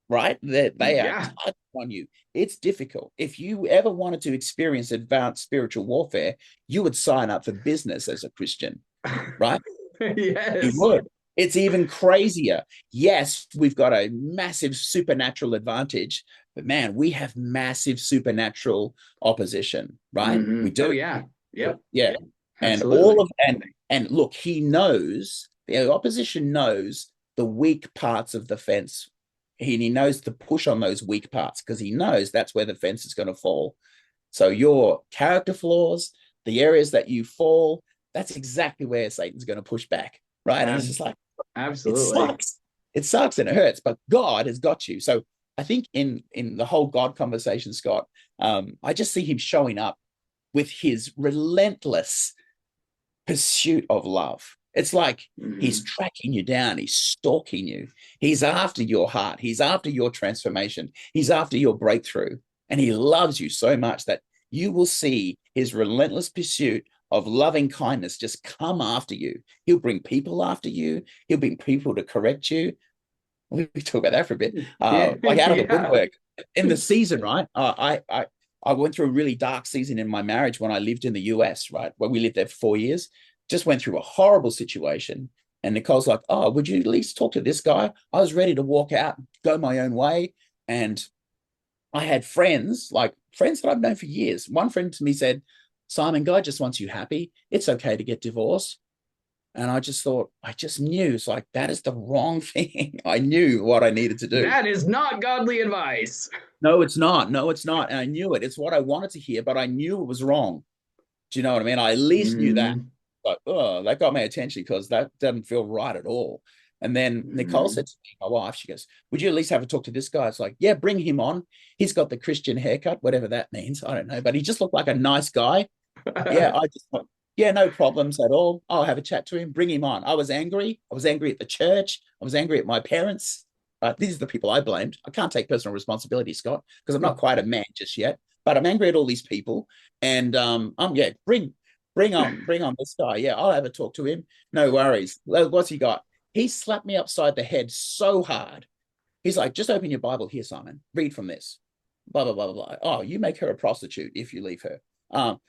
right, that they are Yeah. touching on you. It's difficult. If you ever wanted to experience advanced spiritual warfare, you would sign up for business as a Christian, right? You Yes. would. It's even crazier. Yes, we've got a massive supernatural advantage, but man, we have massive supernatural opposition, right? We Oh do. yeah. Yep. Yeah. And all Absolutely. of and look, the opposition knows the weak parts of the fence. He knows to push on those weak parts because he knows that's where the fence is going to fall. So your character flaws, the areas that you fall, that's exactly where Satan's going to push back, right? And it's just like, it Absolutely. sucks. It sucks and it hurts, but God has got you. So I think in the whole God conversation, Scott, I just see him showing up with his relentless pursuit of love. It's like he's Mhm. tracking you down, he's stalking you, he's after your heart, he's after your transformation, he's after your breakthrough. And he loves you so much that you will see his relentless pursuit of loving kindness just come after you. He'll bring people after you, he'll bring people to correct you. We talk about that for a bit. Yeah. Like out of the Yeah. woodwork in the season, right? I went through a really dark season in my marriage when I lived in the US, right? Where we lived there for 4 years. Just went through a horrible situation. And Nicole's like, "Oh, would you at least talk to this guy?" I was ready to walk out, go my own way. And I had friends, like friends that I've known for years. One friend to me said, "Simon, God just wants you happy. It's okay to get divorced." And I just thought, I just knew it's like, that is the wrong thing. I knew what I needed to do. That is not godly advice. No, it's not. No, it's not. And I knew it. It's what I wanted to hear, but I knew it was wrong. Do you know what I mean? I at least knew that. Mhm. But oh, that got my attention because that doesn't feel right at all. And then Nicole Mhm. said to me, my wife, she goes, "Would you at least have a talk to this guy?" It's like, yeah, bring him on. He's got the Christian haircut, whatever that means. I don't know. But he just looked like a nice guy. Yeah, I just thought, yeah, no problems at all. I'll have a chat to him, bring him on. I was angry. I was angry at the church. I was angry at my parents. These are the people I blamed. I can't take personal responsibility, Scott, because I'm not quite a man just yet. But I'm angry at all these people. And yeah, bring on this guy. Yeah, I'll have a talk to him. No worries. What's he got? He slapped me upside the head so hard. He's like, "Just open your Bible here, Simon. Read from this. Blah, blah, blah, blah, blah. Oh, you make her a prostitute if you leave her."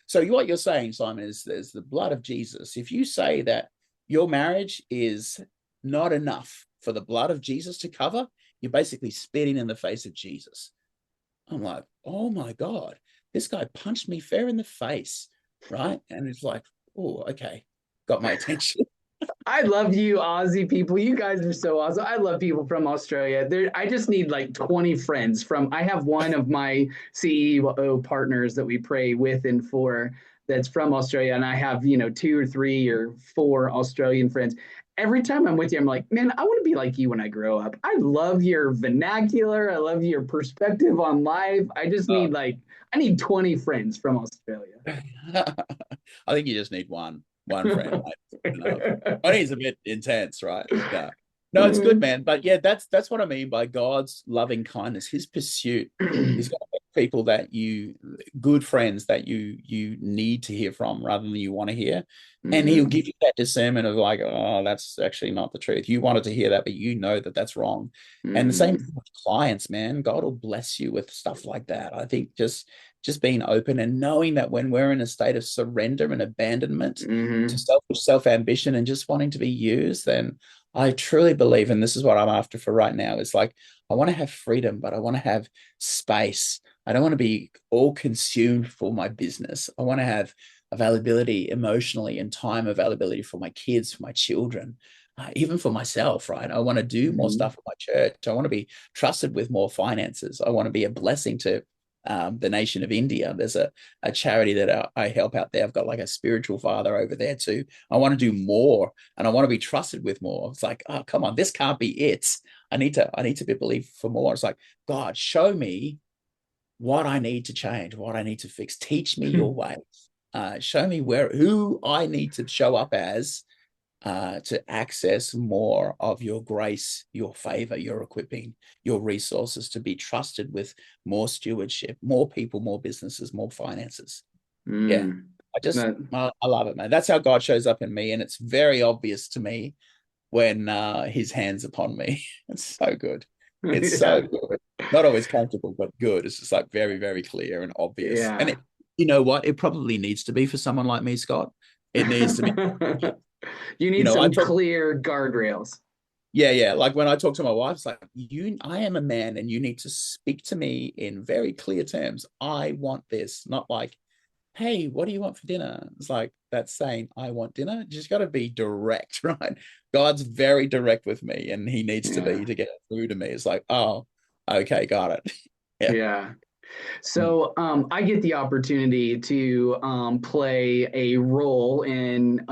So what you're saying, Simon, is there's the blood of Jesus. If you say that your marriage is not enough for the blood of Jesus to cover, you're basically spitting in the face of Jesus. I'm like, oh my God, this guy punched me fair in the face, right? And it's like, oh, okay, got my attention. I love you, Aussie people. You guys are so awesome. I love people from Australia. I just need like 20 friends from. I have one of my CEO partners that we pray with and for that's from Australia, and I have two or three or four Australian friends. Every time I'm with you, I'm like, man, I want to be like you when I grow up. I love your vernacular. I love your perspective on life. I just need I need 20 friends from Australia. I think you just need one friend, mate. Enough. Only is a bit intense, right? No, no, it's good, man. But yeah, that's what I mean by God's loving kindness. His pursuit is going to people that good friends that you need to hear from rather than you want to hear, and He'll give you that discernment of like, oh, that's actually not the truth. You wanted to hear that, but you know that that's wrong. And the same thing with clients, man. God will bless you with stuff like that. I think just being open and knowing that when we're in a state of surrender and abandonment to self ambition and just wanting to be used, then I truly believe, and this is what I'm after for right now, is like I want to have freedom, but I want to have space. I don't want to be all consumed for my business. I want to have availability emotionally and time availability for my kids, for my children, even for myself, right? I want to do more stuff at my church. I want to be trusted with more finances. I want to be a blessing to the nation of India. There's a charity that I help out there. I've got like a spiritual father over there too. I want to do more and I want to be trusted with more. It's like, oh, come on, this can't be it. I need to be believed for more. It's like, God, show me what I need to change, what I need to fix. Teach me your ways. Show me who I need to show up as to access more of your grace, your favor, your equipping, your resources to be trusted with more stewardship, more people, more businesses, more finances. Yeah. I love it, man. That's how God shows up in me. And it's very obvious to me when his hand's upon me. It's so good. It's so Yeah. good. Not always comfortable, but good. It's just like very, very clear and obvious. And Yeah. you know what? It probably needs to be for someone like me, Scott. It needs to be. You need I some talk. clear guardrails. Yeah, yeah. Like when I talk to my wife, it's like, I am a man and you need to speak to me in very clear terms. I want this, not like, hey, what do you want for dinner? It's like that's saying, I want dinner. You just got to be direct, right? God's very direct with me and he needs to Yeah. be to get through to me. It's like, oh, okay, got it. Yeah. Yeah. Mm. So I get the opportunity to play a role in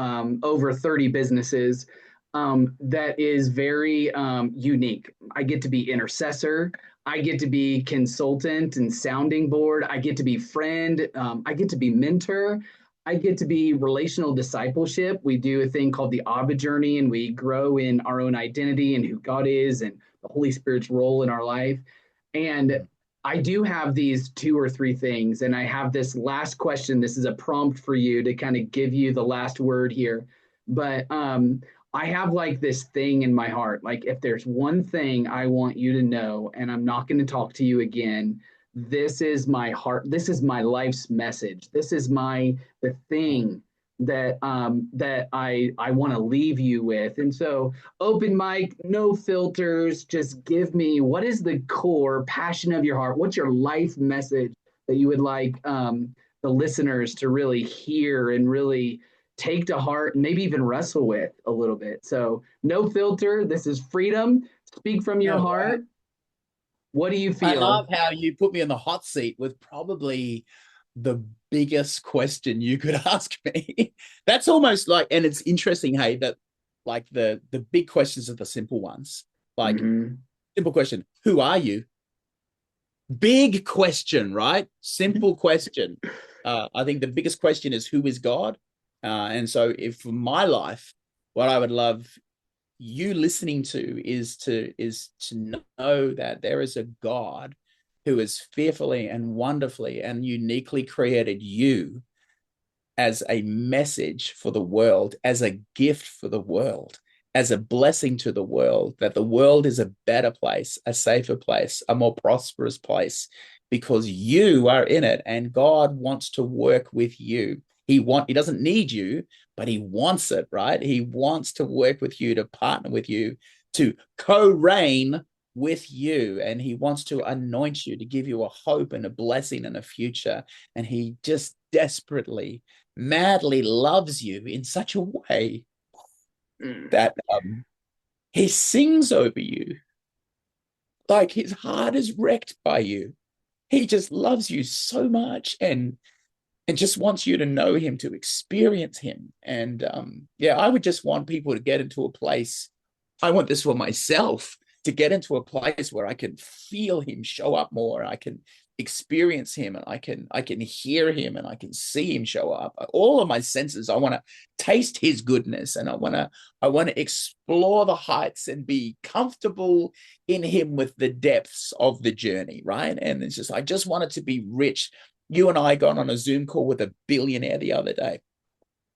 over 30 businesses that is very unique. I get to be intercessor. I get to be consultant and sounding board. I get to be friend. I get to be mentor. I get to be relational discipleship. We do a thing called the Abba Journey, and we grow in our own identity and who God is and the Holy Spirit's role in our life. And I do have these two or three things, and I have this last question. This is a prompt for you to kind of give you the last word here. But I have like this thing in my heart. Like, if there's one thing I want you to know, and I'm not going to talk to you again, this is my heart. This is my life's message. This is the thing that I want to leave you with. And so, open mic, no filters. Just give me what is the core passion of your heart? What's your life message that you would like the listeners to really hear and really take to heart and maybe even wrestle with a little bit? So, no filter. This is freedom. Speak from your Oh, wow. heart. What do you I feel? love how you put me in the hot seat with probably the biggest question you could ask me. That's almost like, and it's interesting, hey, that like the big questions are the simple ones. Like, Mm-hmm. simple question, who are you? Big question, right? Simple question. I think the biggest question is, who is God? And so, if for my life, what I would love you listening to is to know that there is a God who has fearfully and wonderfully and uniquely created you as a message for the world, as a gift for the world, as a blessing to the world, that the world is a better place, a safer place, a more prosperous place, because you are in it and God wants to work with you. He doesn't need you, but he wants it, right? He wants to work with you, to partner with you, to co-reign with you, and he wants to anoint you, to give you a hope and a blessing and a future. And he just desperately, madly loves you in such a way Mm. that he sings over you. Like, his heart is wrecked by you. He just loves you so much, and just wants you to know him, to experience him. And yeah, I would just want people to get into a place. I want this for myself, to get into a place where I can feel him show up more. I can experience him, and I can hear him, and I can see him show up. All of my senses. I want to taste his goodness, and I want to explore the heights and be comfortable in him with the depths of the journey, right? And it's just, I just want it to be rich. You and I got on a Zoom call with a billionaire the other day,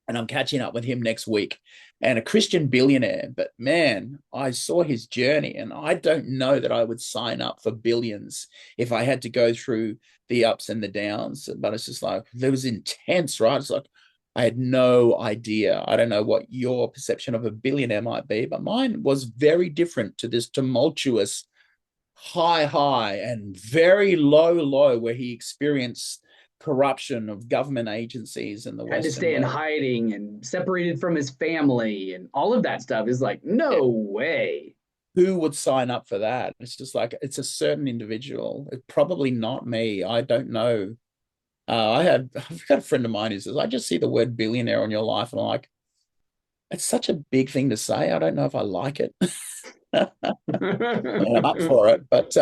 and I'm catching up with him next week, and a Christian billionaire. But man, I saw his journey, and I don't know that I would sign up for billions if I had to go through the ups and the downs. But it's just like, it was intense, right? It's like, I had no idea. I don't know what your perception of a billionaire might be, but mine was very different to this tumultuous high, high, and very low, low, where he experienced corruption of government agencies in the Had to Western stay in world. hiding and separated from his family and all of that stuff is like, Yeah. no way. Who would sign up for that? It's just like, it's a certain individual. It's probably not me. I don't know. I've got a friend of mine who says, I just see the word billionaire on your life, and I'm like, it's such a big thing to say. I don't know if I like it. I'm up for it, but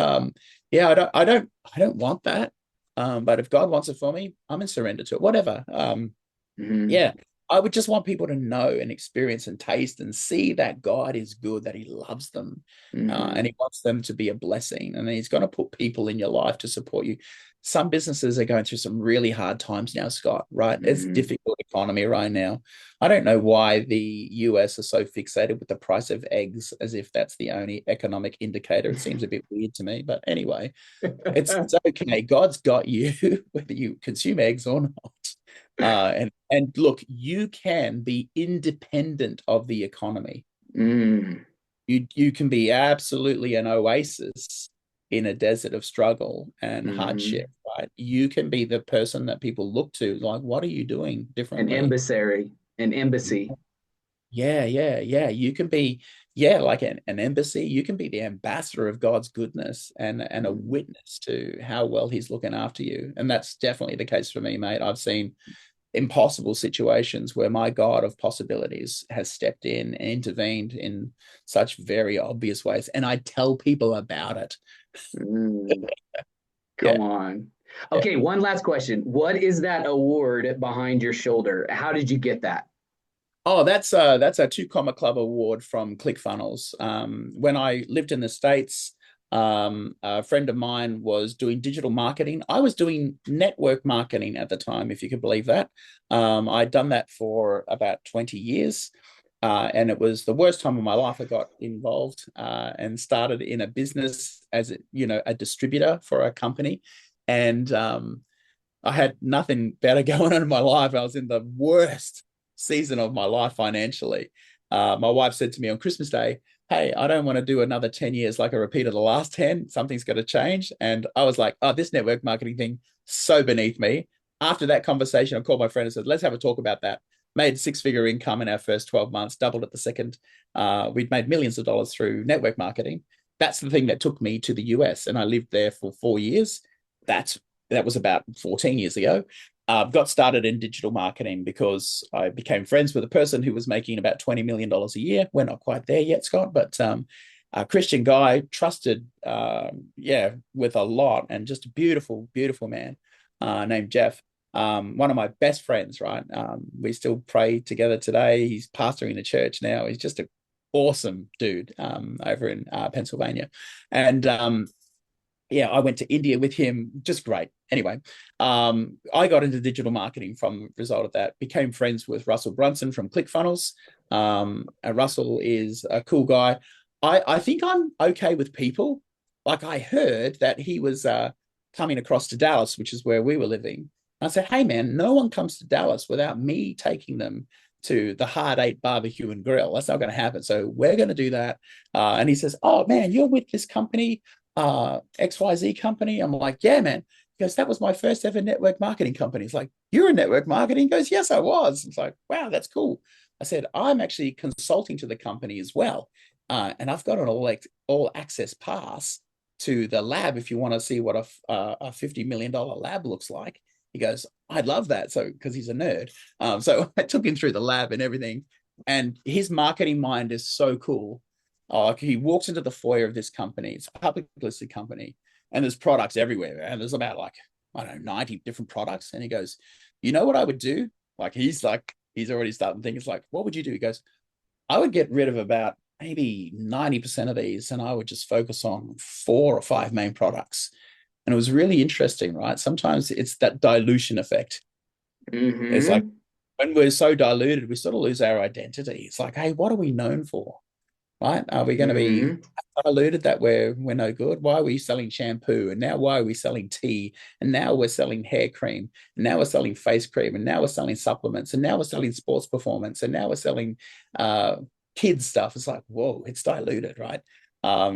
yeah, I don't want that. But if God wants it for me, I'm in surrender to it. Whatever. Mhm, Yeah, I would just want people to know and experience and taste and see that God is good, that he loves them, and mhm, he wants them to be a blessing. And he's going to put people in your life to support you. Some businesses are going through some really hard times now, Scott, right? It's mhm. difficult economy right now. I don't know why the US are so fixated with the price of eggs, as if that's the only economic indicator. It seems a bit weird to me, but anyway, it's okay. God's got you, whether you consume eggs or not. And look, you can be independent of the economy. Mm, You can be absolutely an oasis in a desert of struggle and hardship, mhm. right? You can be the person that people look to, like, what are you doing An differently? emissary, an embassy. Yeah, yeah, yeah. You can be yeah, like an embassy. You can be the ambassador of God's goodness and a Mm. witness to how well He's looking after you. And that's definitely the case for me, mate. I've seen impossible situations where my God of possibilities has stepped in and intervened in such very obvious ways. And I tell people about it. Mm. Yeah. Come on. Yeah. Okay, one last question. What is that award behind your shoulder? How did you get that? Oh, that's a two comma club award from ClickFunnels. When I lived in the States, a friend of mine was doing digital marketing. I was doing network marketing at the time, if you could believe that. I'd done that for about 20 years. And it was the worst time of my life. I got involved and started in a business as a distributor for a company. And I had nothing better going on in my life. I was in the worst season of my life financially. My wife said to me on Christmas Day, "Hey, I don't want to do another 10 years like a repeat of the last 10. Something's got to change." And I was like, "Oh, this network marketing thing, so beneath me." After that conversation, I called my friend and said, "Let's have a talk about that." Made six-figure income in our first 12 months, doubled at the second. We'd made millions of dollars through network marketing. That's the thing that took me to the US, and I lived there for 4 years. That's that was about 14 years ago. Got started in digital marketing because I became friends with a person who was making about $20 million a year. We're not quite there yet, Scott, but a Christian guy, trusted, with a lot, and just a beautiful, beautiful man named Jeff. One of my best friends, right? We still pray together today. He's pastoring a church now. He's just an awesome dude over in Pennsylvania. And yeah, I went to India with him. Just great. Anyway, I got into digital marketing from the result of that. Became friends with Russell Brunson from ClickFunnels. And Russell is a cool guy. I think I'm okay with people. Like I heard that he was coming across to Dallas, which is where we were living. I said, "Hey man, no one comes to Dallas without me taking them to the Hard Eight Barbecue and Grill. That's not going to happen. So we're going to do that." And he says, "Oh man, you're with this company, XYZ company?" I'm like, "Yeah, man." He goes, "That was my first ever network marketing company." He's like, "You're in network marketing?" He goes, "Yes, I was." It's like, "Wow, that's cool." I said, "I'm actually consulting to the company as well. And I've got an all access pass to the lab if you want to see what a $50 million lab looks like." He goes, "I'd love that." So, because he's a nerd. So I took him through the lab and everything. And his marketing mind is so cool. Like he walks into the foyer of this company, it's a public listed company, and there's products everywhere. And there's about like, I don't know, 90 different products. And he goes, "You know what I would do?" He's already starting thinking, it's like, "What would you do?" He goes, "I would get rid of about maybe 90% of these and I would just focus on 4 or 5 main products." And it was really interesting, right? Sometimes it's that dilution effect. It's like Mm-hmm. when we're so diluted, we sort of lose our identity. It's like, hey, what are we known for? Right? Are we going to be Mm-hmm. diluted that we're no good? Why are we selling shampoo? And now why are we selling tea? And now we're selling hair cream. And now we're selling face cream. And now we're selling supplements. And now we're selling sports performance. And now we're selling kids stuff. It's like, whoa, it's diluted, right?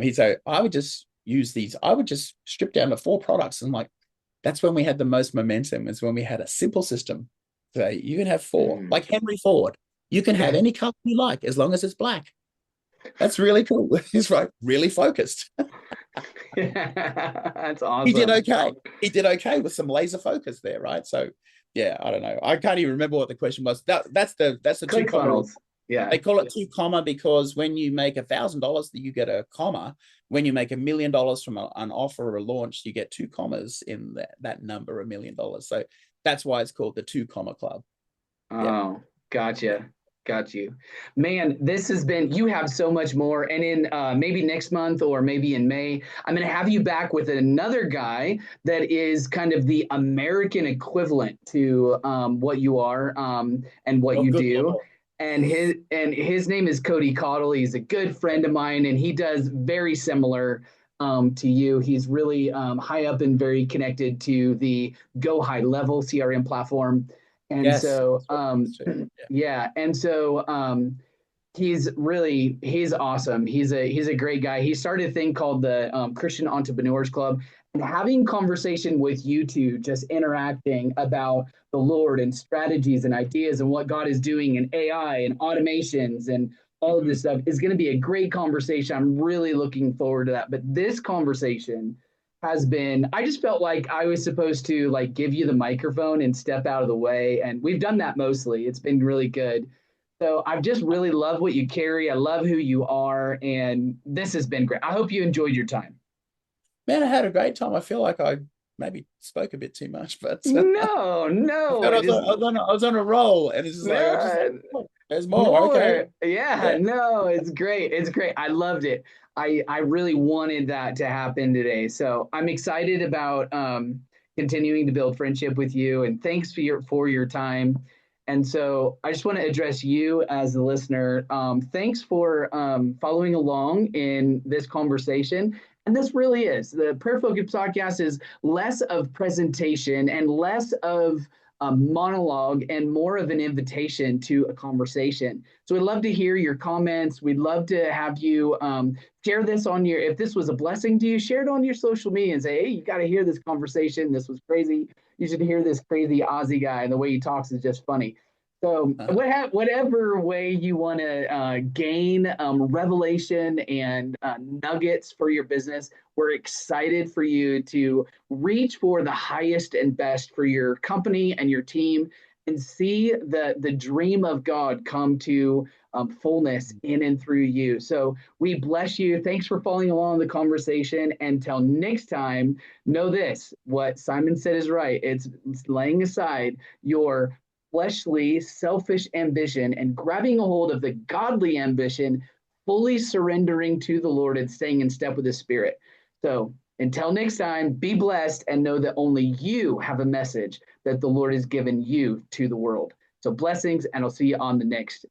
He's like, I would just use these. I would just strip down to 4 products. And like, that's when we had the most momentum, is when we had a simple system. So you can have 4, Mm. like Henry Ford. You can have any color you like as long as it's black. That's really cool. He's like really focused. That's He did awesome. okay. He did okay with some laser focus there, right? So yeah, I don't know. I can't even remember what the question was. That's the two Click comma. funnels. Yeah. They call it two comma because when you make $1,000, you get a comma. When you make $1 million from an offer or a launch, you get 2 commas in that number, $1 million. So that's why it's called the two comma club. Yeah. Oh, gotcha. Got you. Man, this has been, you have so much more. And in maybe next month or maybe in May, I'm going to have you back with another guy that is kind of the American equivalent to what you are and what Oh, you good do. Lord. And his name is Cody Caudle. He's a good friend of mine, and he does very similar to you. He's really high up and very connected to the Go High Level CRM platform. And Yes. so, That's what it is too. Yeah. yeah, and so he's awesome. He's a great guy. He started a thing called the Christian Entrepreneurs Club, and having conversation with you two, just interacting about the Lord and strategies and ideas and what God is doing in AI and automations and all of Mhm. this stuff is going to be a great conversation. I'm really looking forward to that. But this conversation has been, I just felt like I was supposed to like give you the microphone and step out of the way. And we've done that mostly. It's been really good. So I've just really loved what you carry. I love who you are. And this has been great. I hope you enjoyed your time. Man, I had a great time. I feel like I maybe spoke a bit too much, but No, I no, felt it is I was on a roll, and it's just like I just like, no. oh, there's more. Okay, More. Yeah, yeah. no, it's great. It's great. I loved it. I really wanted that to happen today. So I'm excited about continuing to build friendship with you, and thanks for your time. And so I just want to address you as the listener. Thanks for following along in this conversation. And this really is the Prayer Focus podcast is less of presentation and less of a monologue and more of an invitation to a conversation. So we'd love to hear your comments. We'd love to have you share this on your, if this was a blessing to you, share it on your social media and say, hey, you got to hear this conversation. This was crazy. You should hear this crazy Aussie guy. And the way he talks is just funny. So whatever way you want to gain revelation and nuggets for your business, we're excited for you to reach for the highest and best for your company and your team and see the dream of God come to fullness in and through you. So we bless you. Thanks for following along the conversation. Until next time, know this, what Simon said is right. It's laying aside your fleshly, selfish ambition and grabbing a hold of the godly ambition, fully surrendering to the Lord and staying in step with the Spirit. So until next time, be blessed and know that only you have a message that the Lord has given you to the world. So blessings, and I'll see you on the next